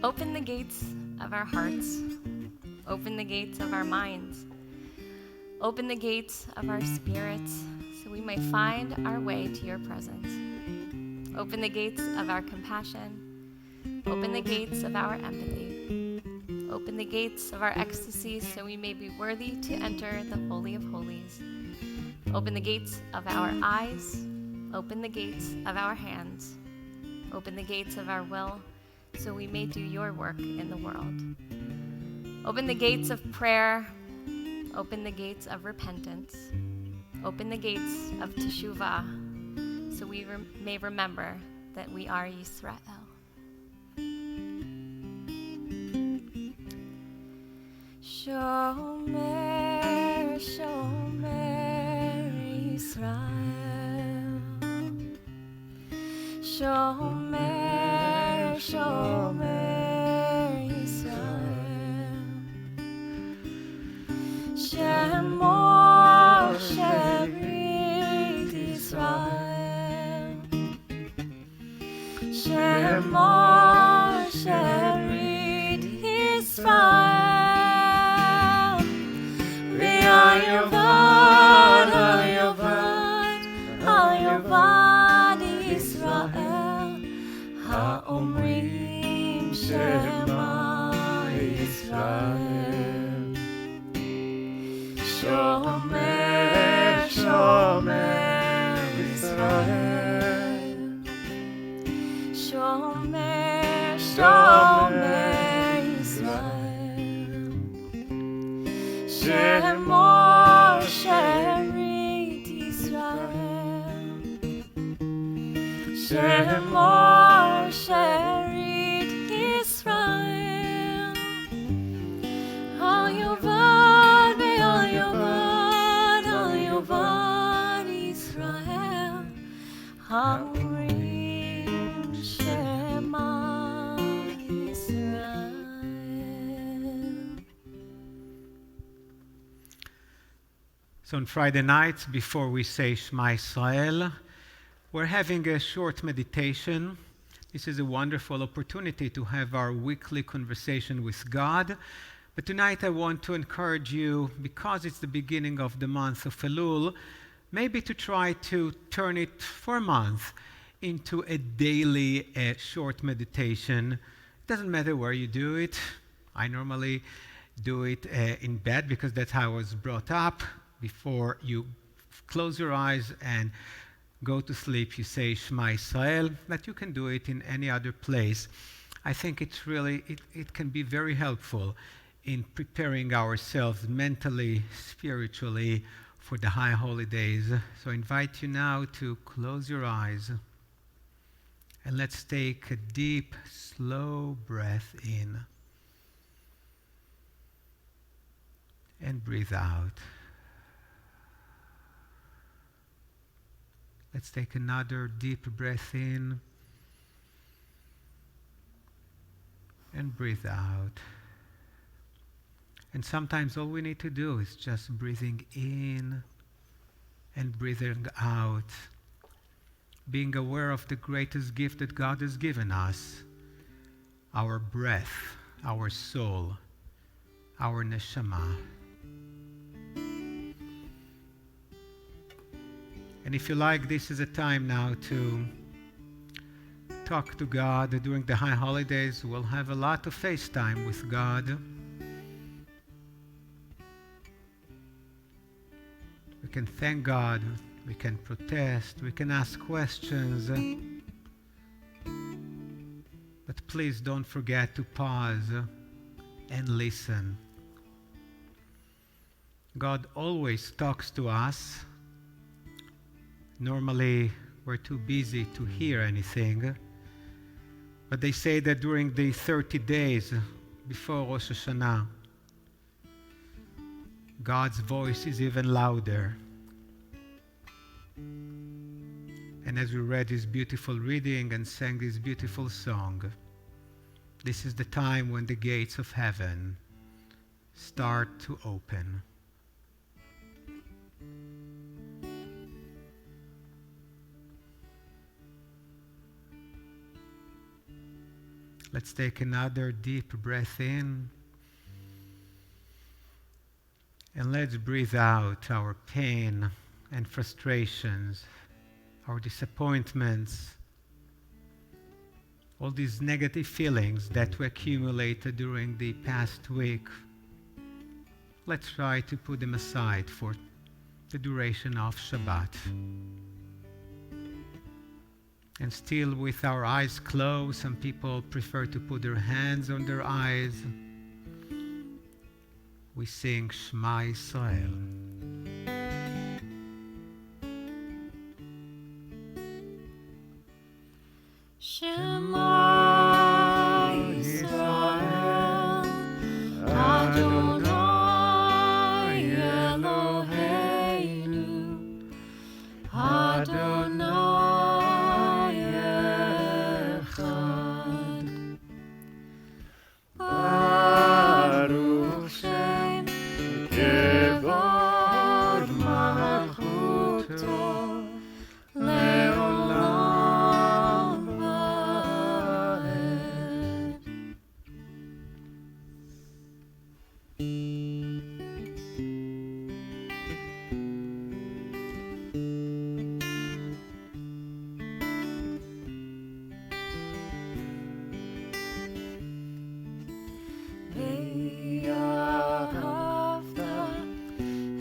Open the gates of our hearts. Open the gates of our minds. Open the gates of our spirits so we may find our way to your presence. Open the gates of our compassion. Open the gates of our empathy. Open the gates of our ecstasy so we may be worthy to enter the Holy of Holies. Open the gates of our eyes. Open the gates of our hands. Open the gates of our will so we may do your work in the world. Open the gates of prayer. Open the gates of repentance. Open the gates of teshuvah so we may remember that we are Yisrael. Shomer, Shomer Yisrael. Shomer, Shomer Yisrael. Shemo, Sherit Yisrael. Shemo, Sherit Yisrael. V'ayavad, Ayavad, Ayavad Yisrael. Ha'omrim Shema Yisrael. Shomer, Shomer Yisrael. Shomer, Shomer Yisrael. Shemo, Sherit Yisrael. Shemo, Sherit Yisrael. Al Yovad, Al Yovad, Al Yovad Yisrael. Hamrim Shema Yisrael. So on Friday nights, before we say Shema Israel, we're having a short meditation. This is a wonderful opportunity to have our weekly conversation with God. But tonight I want to encourage you, because it's the beginning of the month of Elul, maybe to try to turn it for a month into a daily short meditation. It doesn't matter where you do it. I normally do it in bed because that's how I was brought up. Before you close your eyes and go to sleep, you say Shema Israel, but you can do it in any other place. I think it's really, it can be very helpful in preparing ourselves mentally, spiritually for the high holidays. So I invite you now to close your eyes and let's take a deep, slow breath in and breathe out. Let's take another deep breath in and breathe out. And sometimes all we need to do is just breathing in and breathing out, being aware of the greatest gift that God has given us, our breath, our soul, our neshama. And if you like, this is a time now to talk to God. During the high holidays, we'll have a lot of FaceTime with God. We can thank God, we can protest, we can ask questions. But please don't forget to pause and listen. God always talks to us. Normally, we're too busy to hear anything. But they say that during the 30 days before Rosh Hashanah, God's voice is even louder. And as we read this beautiful reading and sang this beautiful song, this is the time when the gates of heaven start to open. Let's take another deep breath in. And let's breathe out our pain and frustrations, our disappointments, all these negative feelings that we accumulated during the past week. Let's try to put them aside for the duration of Shabbat. And still with our eyes closed, some people prefer to put their hands on their eyes. We sing Shema Yisrael. Shema Yisrael, Adonai Eloheinu, Adonai Echad. Baruch Shem Kevod Malchuto Leolam Vaed. ואהבת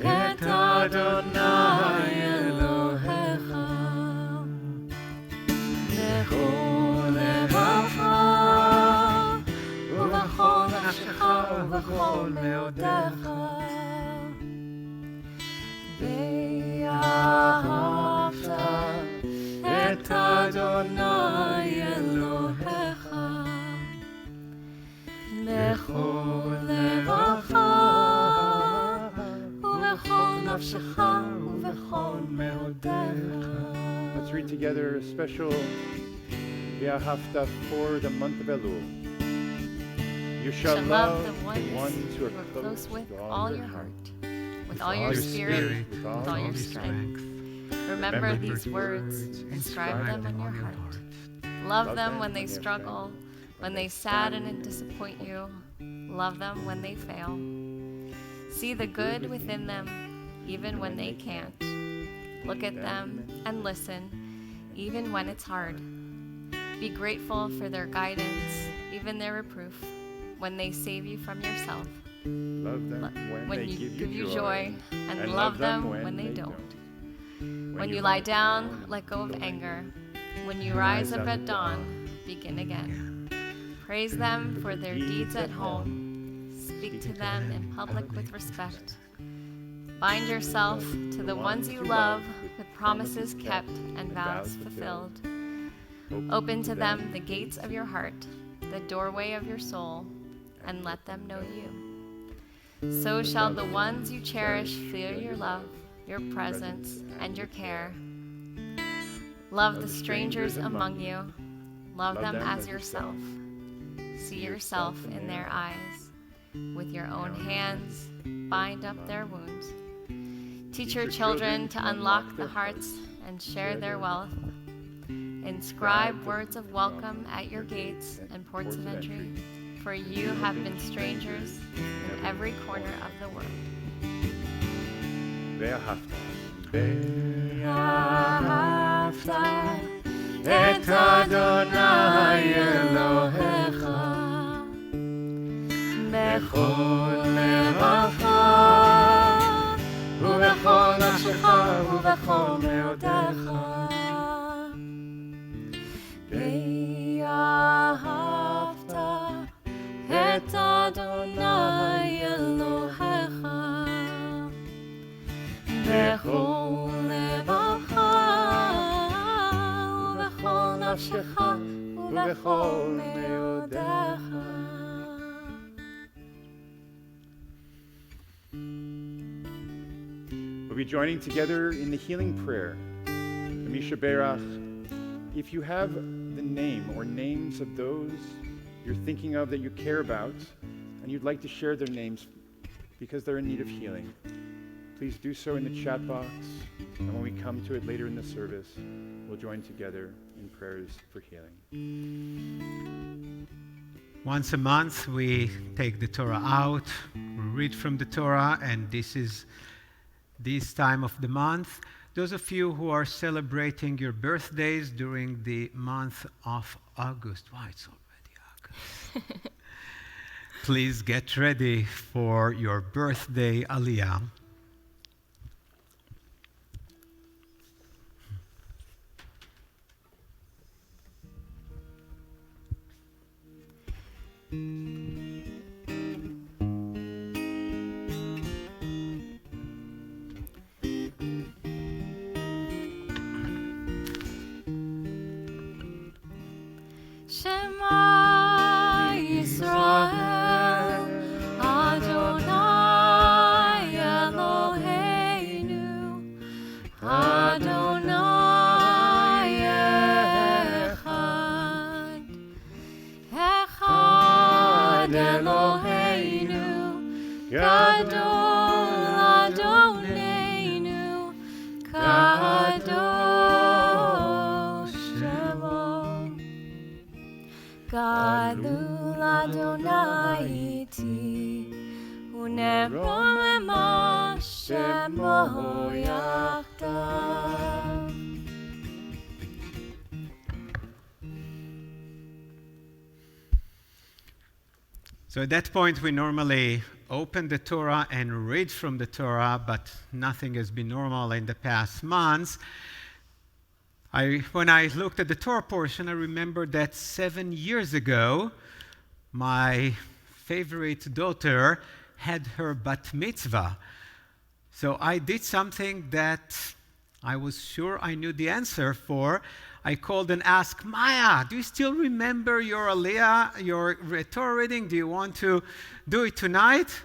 את אדוני אלוהיך בכל לבבך ובכל נפשך ובכל מאודיך. ואהבת את אדוני אלוהיך בכל לבבך ובכל נפשך ובכל מאודיך. Let's read together a special Ve'ahavta for the month of Elul. You shall love the ones who are close with all your heart, with all your spirit, with all your strength. Remember these words, inscribe them on your heart. Love them when they struggle, when they sadden and disappoint you. Love them when they fail. See the good within them, even when they can't. Look at them and listen, even when it's hard. Be grateful for their guidance, even their reproof, when they save you from yourself. Love them when they give you joy, and love them when they don't. When you lie down, let go of anger. When you rise up at dawn, begin again. Praise them for their deeds at home. Speak to them in public with respect. Bind yourself to the ones you love with promises kept and vows fulfilled. Open to them the gates of your heart, the doorway of your soul, and let them know you. So shall the ones you cherish feel your love, your presence, and your care. Love the strangers among you. Love them as yourself. See yourself in their eyes. With your own hands, bind up their wounds. Teach your children to unlock the hearts and share their wealth. Inscribe words of welcome at your gates and ports of entry, for you have been strangers in every corner of the world. ואהבת את אדוני אלוהיך בכל לבבך ובכל נפשך ובכל מאודך ואהבת את אדוני אלוהיך בכל לבבך ובכל נפשך ובכל מאודך. We'll be joining together in the healing prayer. Misha Berach, if you have the name or names of those you're thinking of that you care about, and you'd like to share their names because they're in need of healing, please do so in the chat box. And when we come to it later in the service, we'll join together in prayers for healing. Once a month, we take the Torah out, we read from the Torah, and this is this time of the month. Those of you who are celebrating your birthdays during the month of August, wow, it's already August. Please get ready for your birthday aliyah. Shema Yisrael Adonai Eloheinu Adonai Echad Echad Eloheinu Gadol Adonenu Kadosh Shemo Gadol Adonai iti uneromema shemo yachdav. So at that point, we normally open the Torah and read from the Torah, but nothing has been normal in the past months. When I looked at the Torah portion, I remembered that 7 years ago, my favorite daughter had her bat mitzvah. So I did something that I was sure I knew the answer for. I called and asked, Maya, do you still remember your aliyah, your Torah reading? Do you want to do it tonight?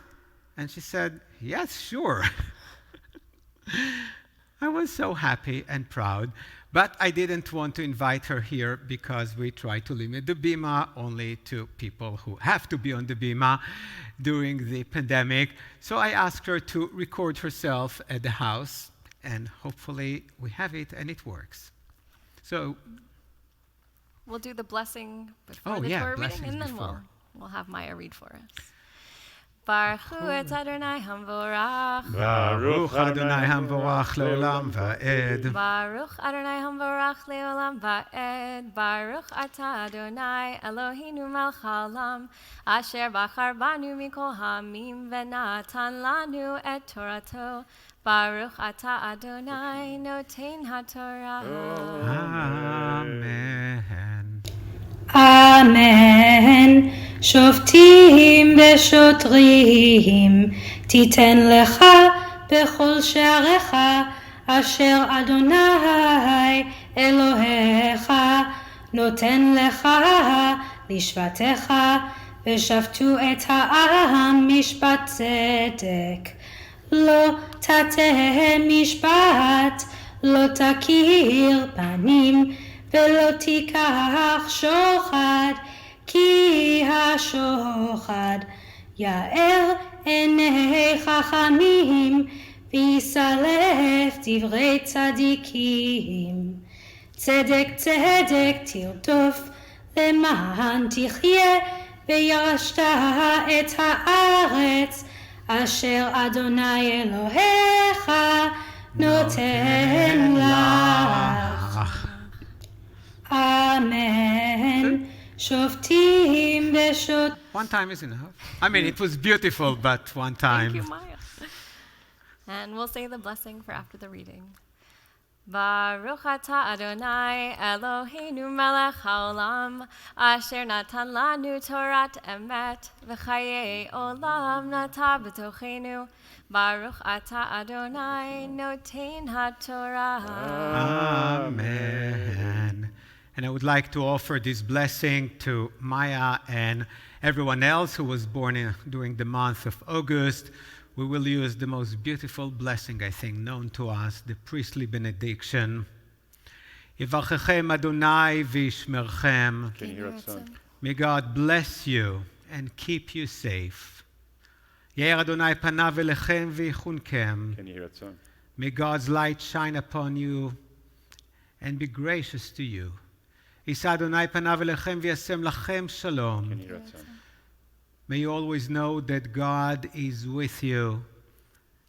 And she said, yes, sure. I was so happy and proud. But I didn't want to invite her here because we try to limit the bima only to people who have to be on the bima during the pandemic. So I asked her to record herself at the house, and hopefully we have it and it works. So We'll do the blessing before the Torah reading, and then we'll have Maya read for us. Baruch hu et Adonai hamvorach. Baruch Adonai hamvorach leolam va'ed. Baruch Adonai hamvorach leolam va'ed. Baruch atah Adonai Eloheinu melech haolam, asher bachar banu mikol hamim v'natan lanu et Torato. Baruch atah Adonai noten haTorah. Amen. אמן. שופטים ושוטרים תיתן לך בכל שעריך אשר אדוני אלוהיך נותן לך לשפטך ושפטו את העם משפט צדק לא תטה משפט לא תכיר פנים ולא תיקח שוחד, כי השוחד יאר עיני חכמים ויסלף דברי צדיקים. צדק צדק תרדוף למען תחיה, וירשת את הארץ אשר אדוני אלוהיך נותן לך. אמן. שופטים בשוט. One time is enough. I mean, it was beautiful, but one time. Thank you, Maya. And we'll say the blessing for after the reading. Baruch atah Adonai Eloheinu melech haolam, asher natan lanu Torat emet, v'chayei olam nata b'tochenu. Baruch atah Adonai noten haTorah. Amen. And I would like to offer this blessing to Maya and everyone else who was born during the month of August. We will use the most beautiful blessing, I think, known to us, the priestly benediction. Yivachechem Adonai v'yishmerchem. Can you hear that song? May God bless you and keep you safe. Yair Adonai panav elechem v'yichunkem. Can you hear that song? May God's light shine upon you and be gracious to you. Yisa Adonai panav elechem v'yasem lachem shalom. Can you hear that song? May you always know that God is with you,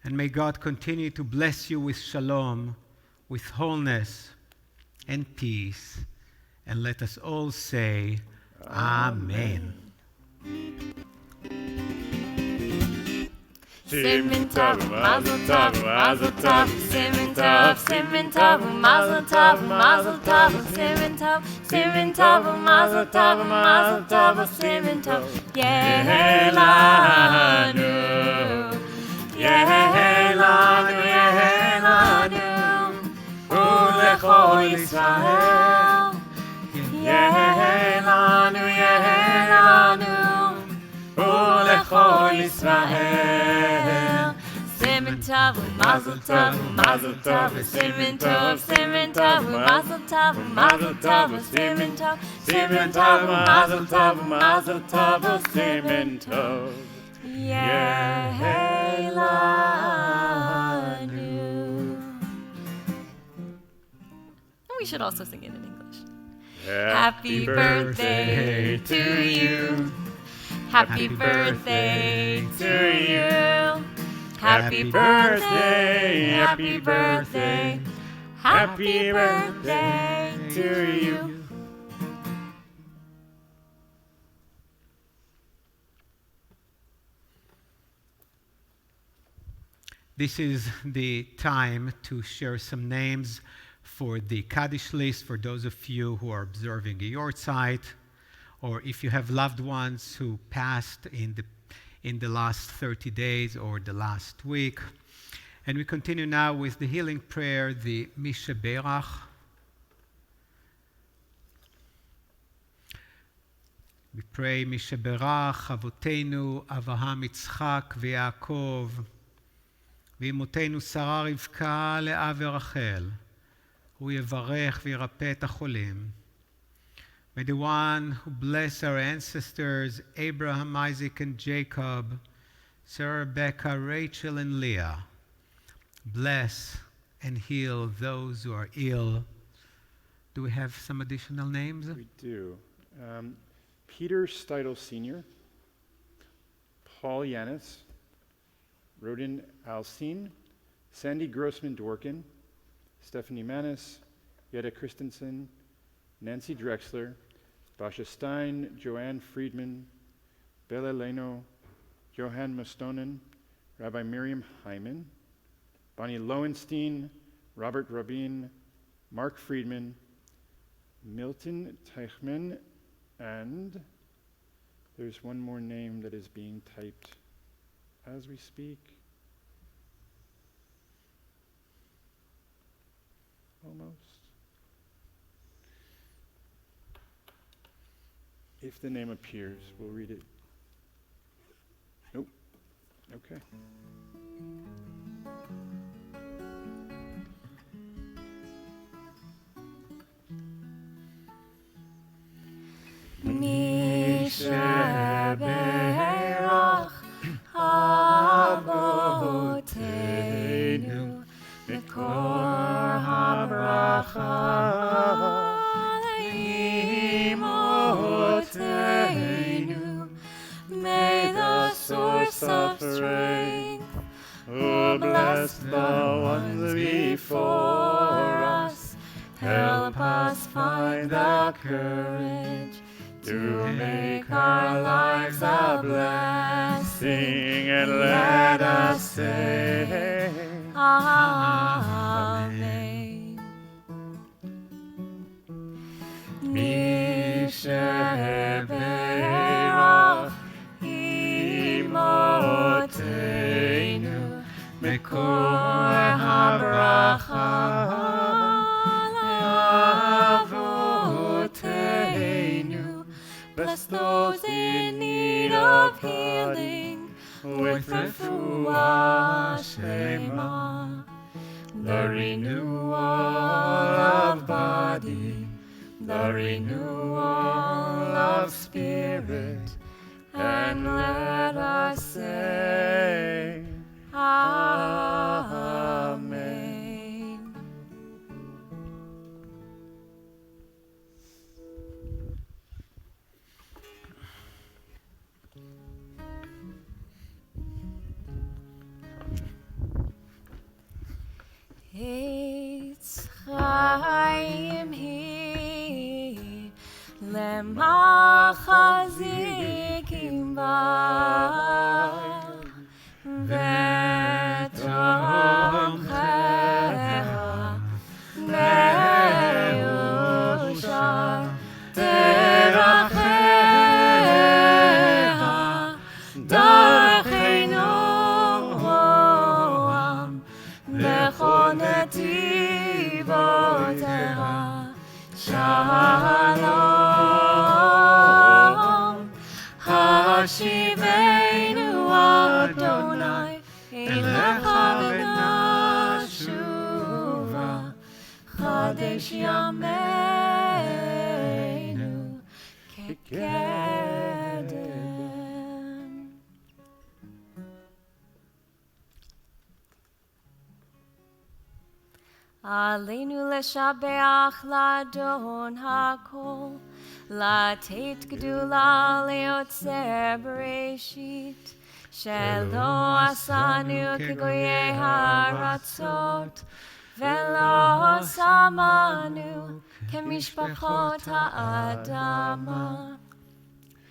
and may God continue to bless you with shalom, with wholeness and peace. And let us all say, Amen. Simin tov, mazel tov, mazel tov, simin tov, mazel tov, mazel tov, simin tov, mazel tov, mazel tov, simin tov. Yehelanu, yehelanu, yehelanu, ulechol Yisrael. Yehelanu, yehelanu, ulechol Yisrael. Simin tov, mazel tov, mazel tov, simin tov, mazel tov, mazel tov, simin tov, mazel tov, mazel tov, simin tov. Yehelanu. We should also sing it in English. Happy birthday to you. Happy birthday to you. Happy birthday, happy birthday, happy birthday to you. This is the time to share some names for the Kaddish list for those of you who are observing a yard site, or if you have loved ones who passed in the last 30 days or the last week. And we continue now with the healing prayer, the Mishaberach. We pray, Mishaberach Avotenu Avraham Yitzchak v'Yaakov ואמותינו שרה רבקה לאה ורחל, הוא יברך וירפא את החולים. May the one who blessed our ancestors, Abraham, Isaac, and Jacob, Sarah, Rebecca, Rachel, and Leah, bless and heal those who are ill. Do we have some additional names? We do. Peter Steidel Sr., Paul Yanis, Rodin Alcine, Sandy Grossman Dworkin, Stephanie Manis, Yetta Christensen, Nancy Drexler, Basha Stein, Joanne Friedman, Bella Leno, Johan Mustonen, Rabbi Miriam Hyman, Bonnie Lowenstein, Robert Rabin, Mark Friedman, Milton Teichman, and there's one more name that is being typed as we speak. Almost. If the name appears, we'll read it. Nope. Okay. past, the ones before us. Help us find the courage to make our lives a blessing, and let us say, Amen. Misheberach imotenu mekor habracha le'avotenu. Bless those in need of healing with refuah shlema, the renewal of body, the renewal of spirit, and let us say, Amen. Eitz chaim hi lemachazikim ba v'tomcheha me'ushar teracheha darchei noam b'chol netivoteha shalom. Hashivenu Adonai elecha v'nashuva, chadesh yameinu kekedem. Aleinu leshabeach ladon hakol, לתת גדולה ליוצר בראשית, שלא עשנו כגויי הארצות, ולא שמנו כמשפחות האדמה,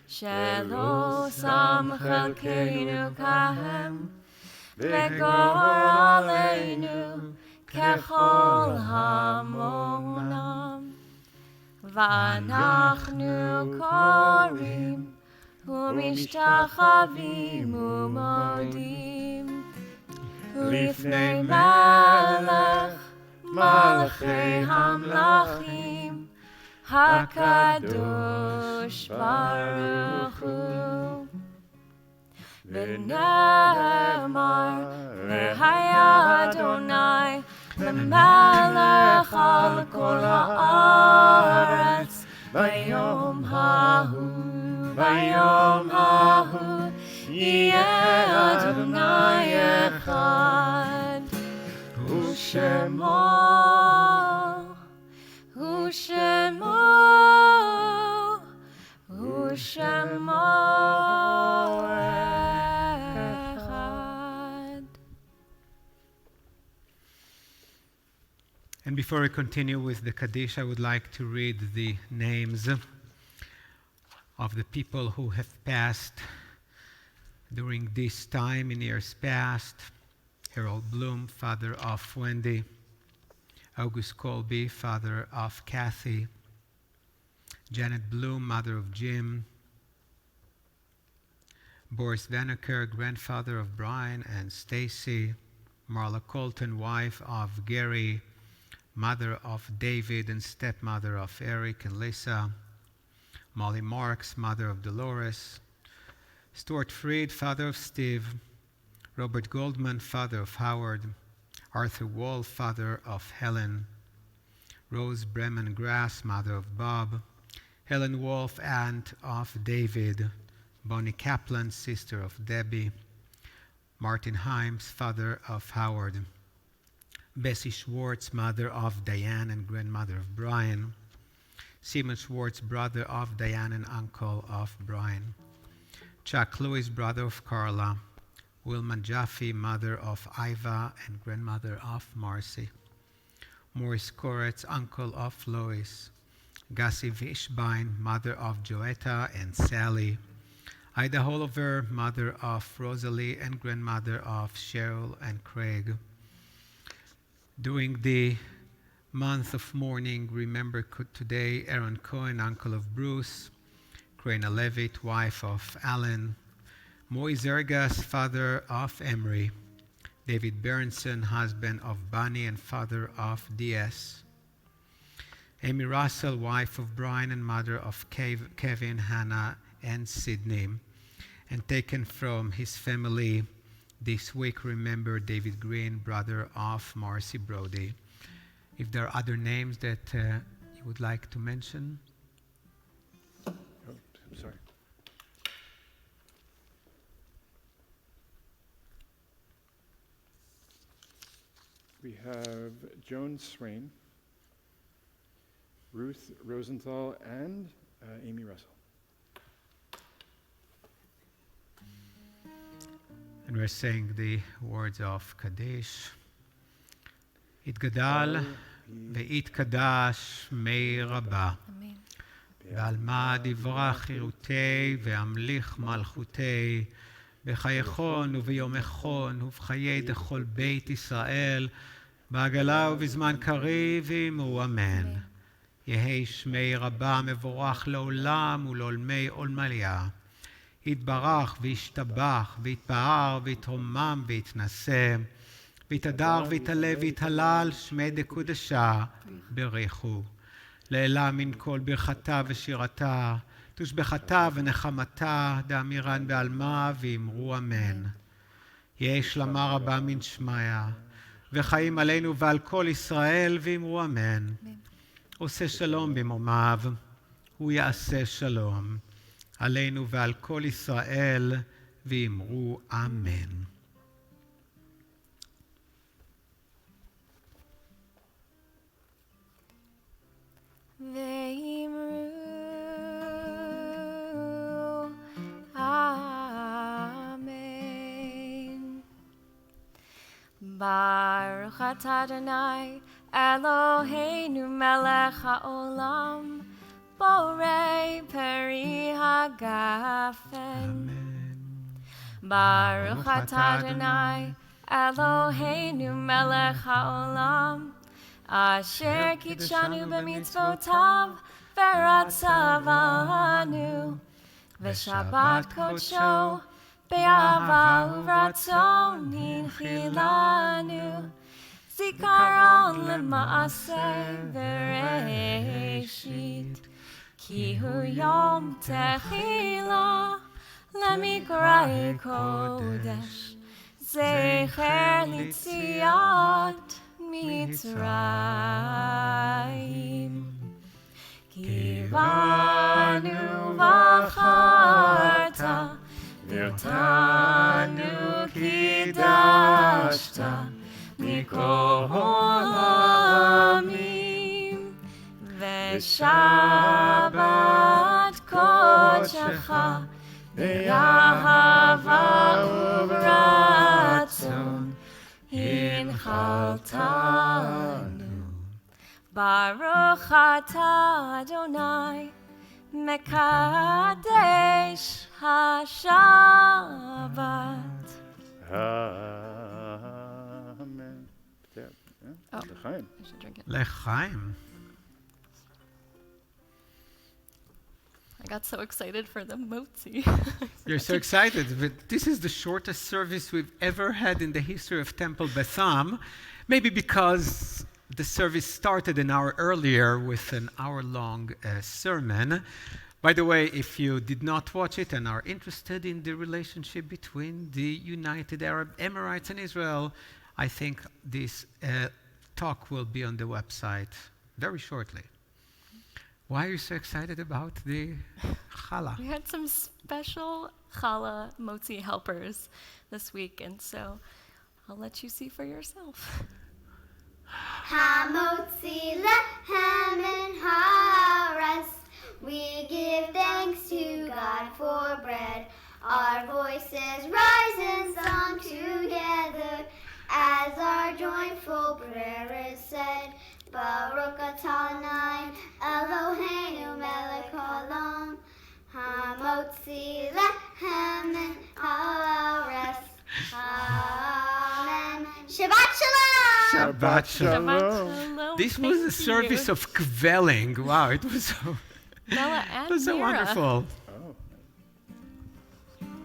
שלא שם חלקנו כהם, וגורלנו ככל המונם. ואנחנו קוראים ומשתחווים ומודים לפני מלך מלכי המלכים הקדוש ברוך הוא. ונאמר והיה אדוני למלך על כל הארץ ביום ההוא, ביום ההוא יהיה אדוני אחד, ושמו, ושמו, ושמו And before we continue with the Kaddish, I would like to read the names of the people who have passed during this time in years past. Harold Bloom, father of Wendy. August Colby, father of Kathy. Janet Bloom, mother of Jim. Boris Vaneker, grandfather of Brian and Stacy. Marla Colton, wife of Gary, mother of David and stepmother of Eric and Lisa. Molly Marks, mother of Dolores. Stuart Freed, father of Steve. Robert Goldman, father of Howard. Arthur Wall, father of Helen. Rose Bremen Grass, mother of Bob. Helen Wolf, aunt of David. Bonnie Kaplan, sister of Debbie. Martin Himes, father of Howard. Bessie Schwartz, mother of Diane and grandmother of Brian. Simon Schwartz, brother of Diane and uncle of Brian. Chuck Lewis, brother of Carla. Wilma Jaffe, mother of Iva and grandmother of Marcy. Morris Koretz, uncle of Lois. Gussie Wishbein, mother of Joetta and Sally. Ida Holover, mother of Rosalie and grandmother of Cheryl and Craig. During the month of mourning, remember today Aaron Cohen, uncle of Bruce, Krena Levitt, wife of Alan, Moy Zergas, father of Emery, David Berenson, husband of Bunny and father of DS, Amy Russell, wife of Brian and mother of Kevin, Hannah, and Sydney. And taken from his family this week, remember David Green, brother of Marcy Brody. If there are other names that you would like to mention. Oh, I'm sorry. We have Joan Swain, Ruth Rosenthal, and Amy Russell. And we're saying the words of Kaddish. Itgadal ve'itkadosh mei rabba. ועלמא דברה חירותי והמליך מלכותי בחייכון וביומכון ובחיי דכל בית ישראל בעגלה ובזמן קריב עמו אמן. יהי שמי רבה מבורך לעולם ולעולמי עולמליה. יתברך וישתבח ויתפאר ויתרומם ויתנשא ויתהדר ויתעלה ויתהלל שמי דקודשה בריחו. לעילה מן כל ברכתה ושירתה, תושבחתה ונחמתה, דאמירן בעלמה ואמרו אמן. יהי שלמה רבה מן שמיה, וחיים עלינו ועל כל ישראל ואמרו אמן. עושה שלום במרומיו, הוא יעשה שלום. עלינו ועל כל ישראל ואמרו אמן. ואמרו אמן. ברוך אתה אדוני אלוהינו מלך העולם בורא פרי הגפן. ברוך אתה אדוני אלוהינו מלך העולם אשר קידשנו במצוותיו ורצה בנו ושבת קודשו באהבה וברצון הנחילנו זיכרון למעשה בראשית כי הוא יום תחילה למקראי קודש זכר ליציאת מצרים. כי בנו בחרת ואותנו קידשת מכל העמים ושבת קודשך באהבה וברצון הנחלתנו. ברוך אתה אדוני מקדש השבת. Amen. Oh. L'chaim. I should drink it. L'chaim. I got so excited for the motzi. You're so excited, but this is the shortest service we've ever had in the history of Temple Beth Am, maybe because the service started an hour earlier with an hour-long sermon. By the way, if you did not watch it and are interested in the relationship between the United Arab Emirates and Israel, I think this talk will be on the website very shortly. Why are you so excited about the challah? We had some special challah motzi helpers this week, and so I'll let you see for yourself. Hamotzi lehem and haras. We give thanks to God for bread. Our voices rise in song together as our joyful prayer is said. Baruch atah Adonai Eloheinu melech haolam hamotzi lechem min haaretz. Amen. Shabbat shalom. Shabbat shalom. Shabbat shalom. This was a Thank service you. of kvelling. Wow, it was so, Bella and it was so Mira. wonderful. Oh.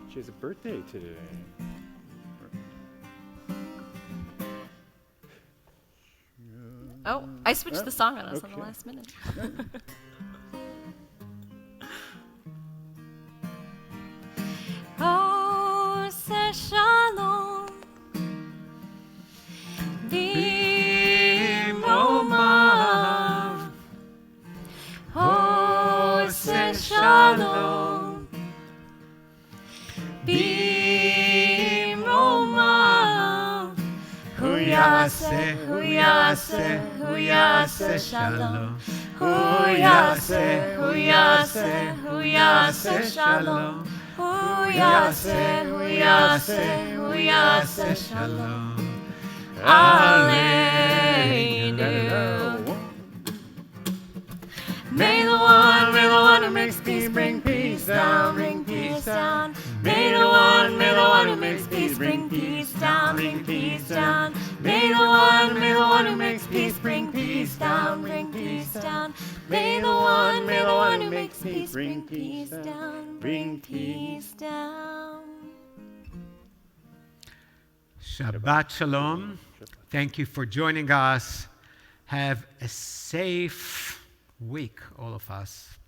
She has a birthday today. Oh, I switched the song on us on the okay. last minute. Oh, say shalom. B'momav. Oh, say shalom. B'momav. Hu yaseh, hu yaseh, hu yaseh shalom. Hu yaseh, hu yaseh, hu yaseh shalom. Hu yaseh, hu yaseh, hu yaseh shalom. Alleluia. May the one who makes peace bring peace down, bring peace down. May the one who makes peace bring peace down, bring peace down. May the one who makes peace bring peace down, bring peace down. May the one who makes peace bring peace down, bring peace down. Shabbat shalom. Thank you for joining us. Have a safe week, all of us.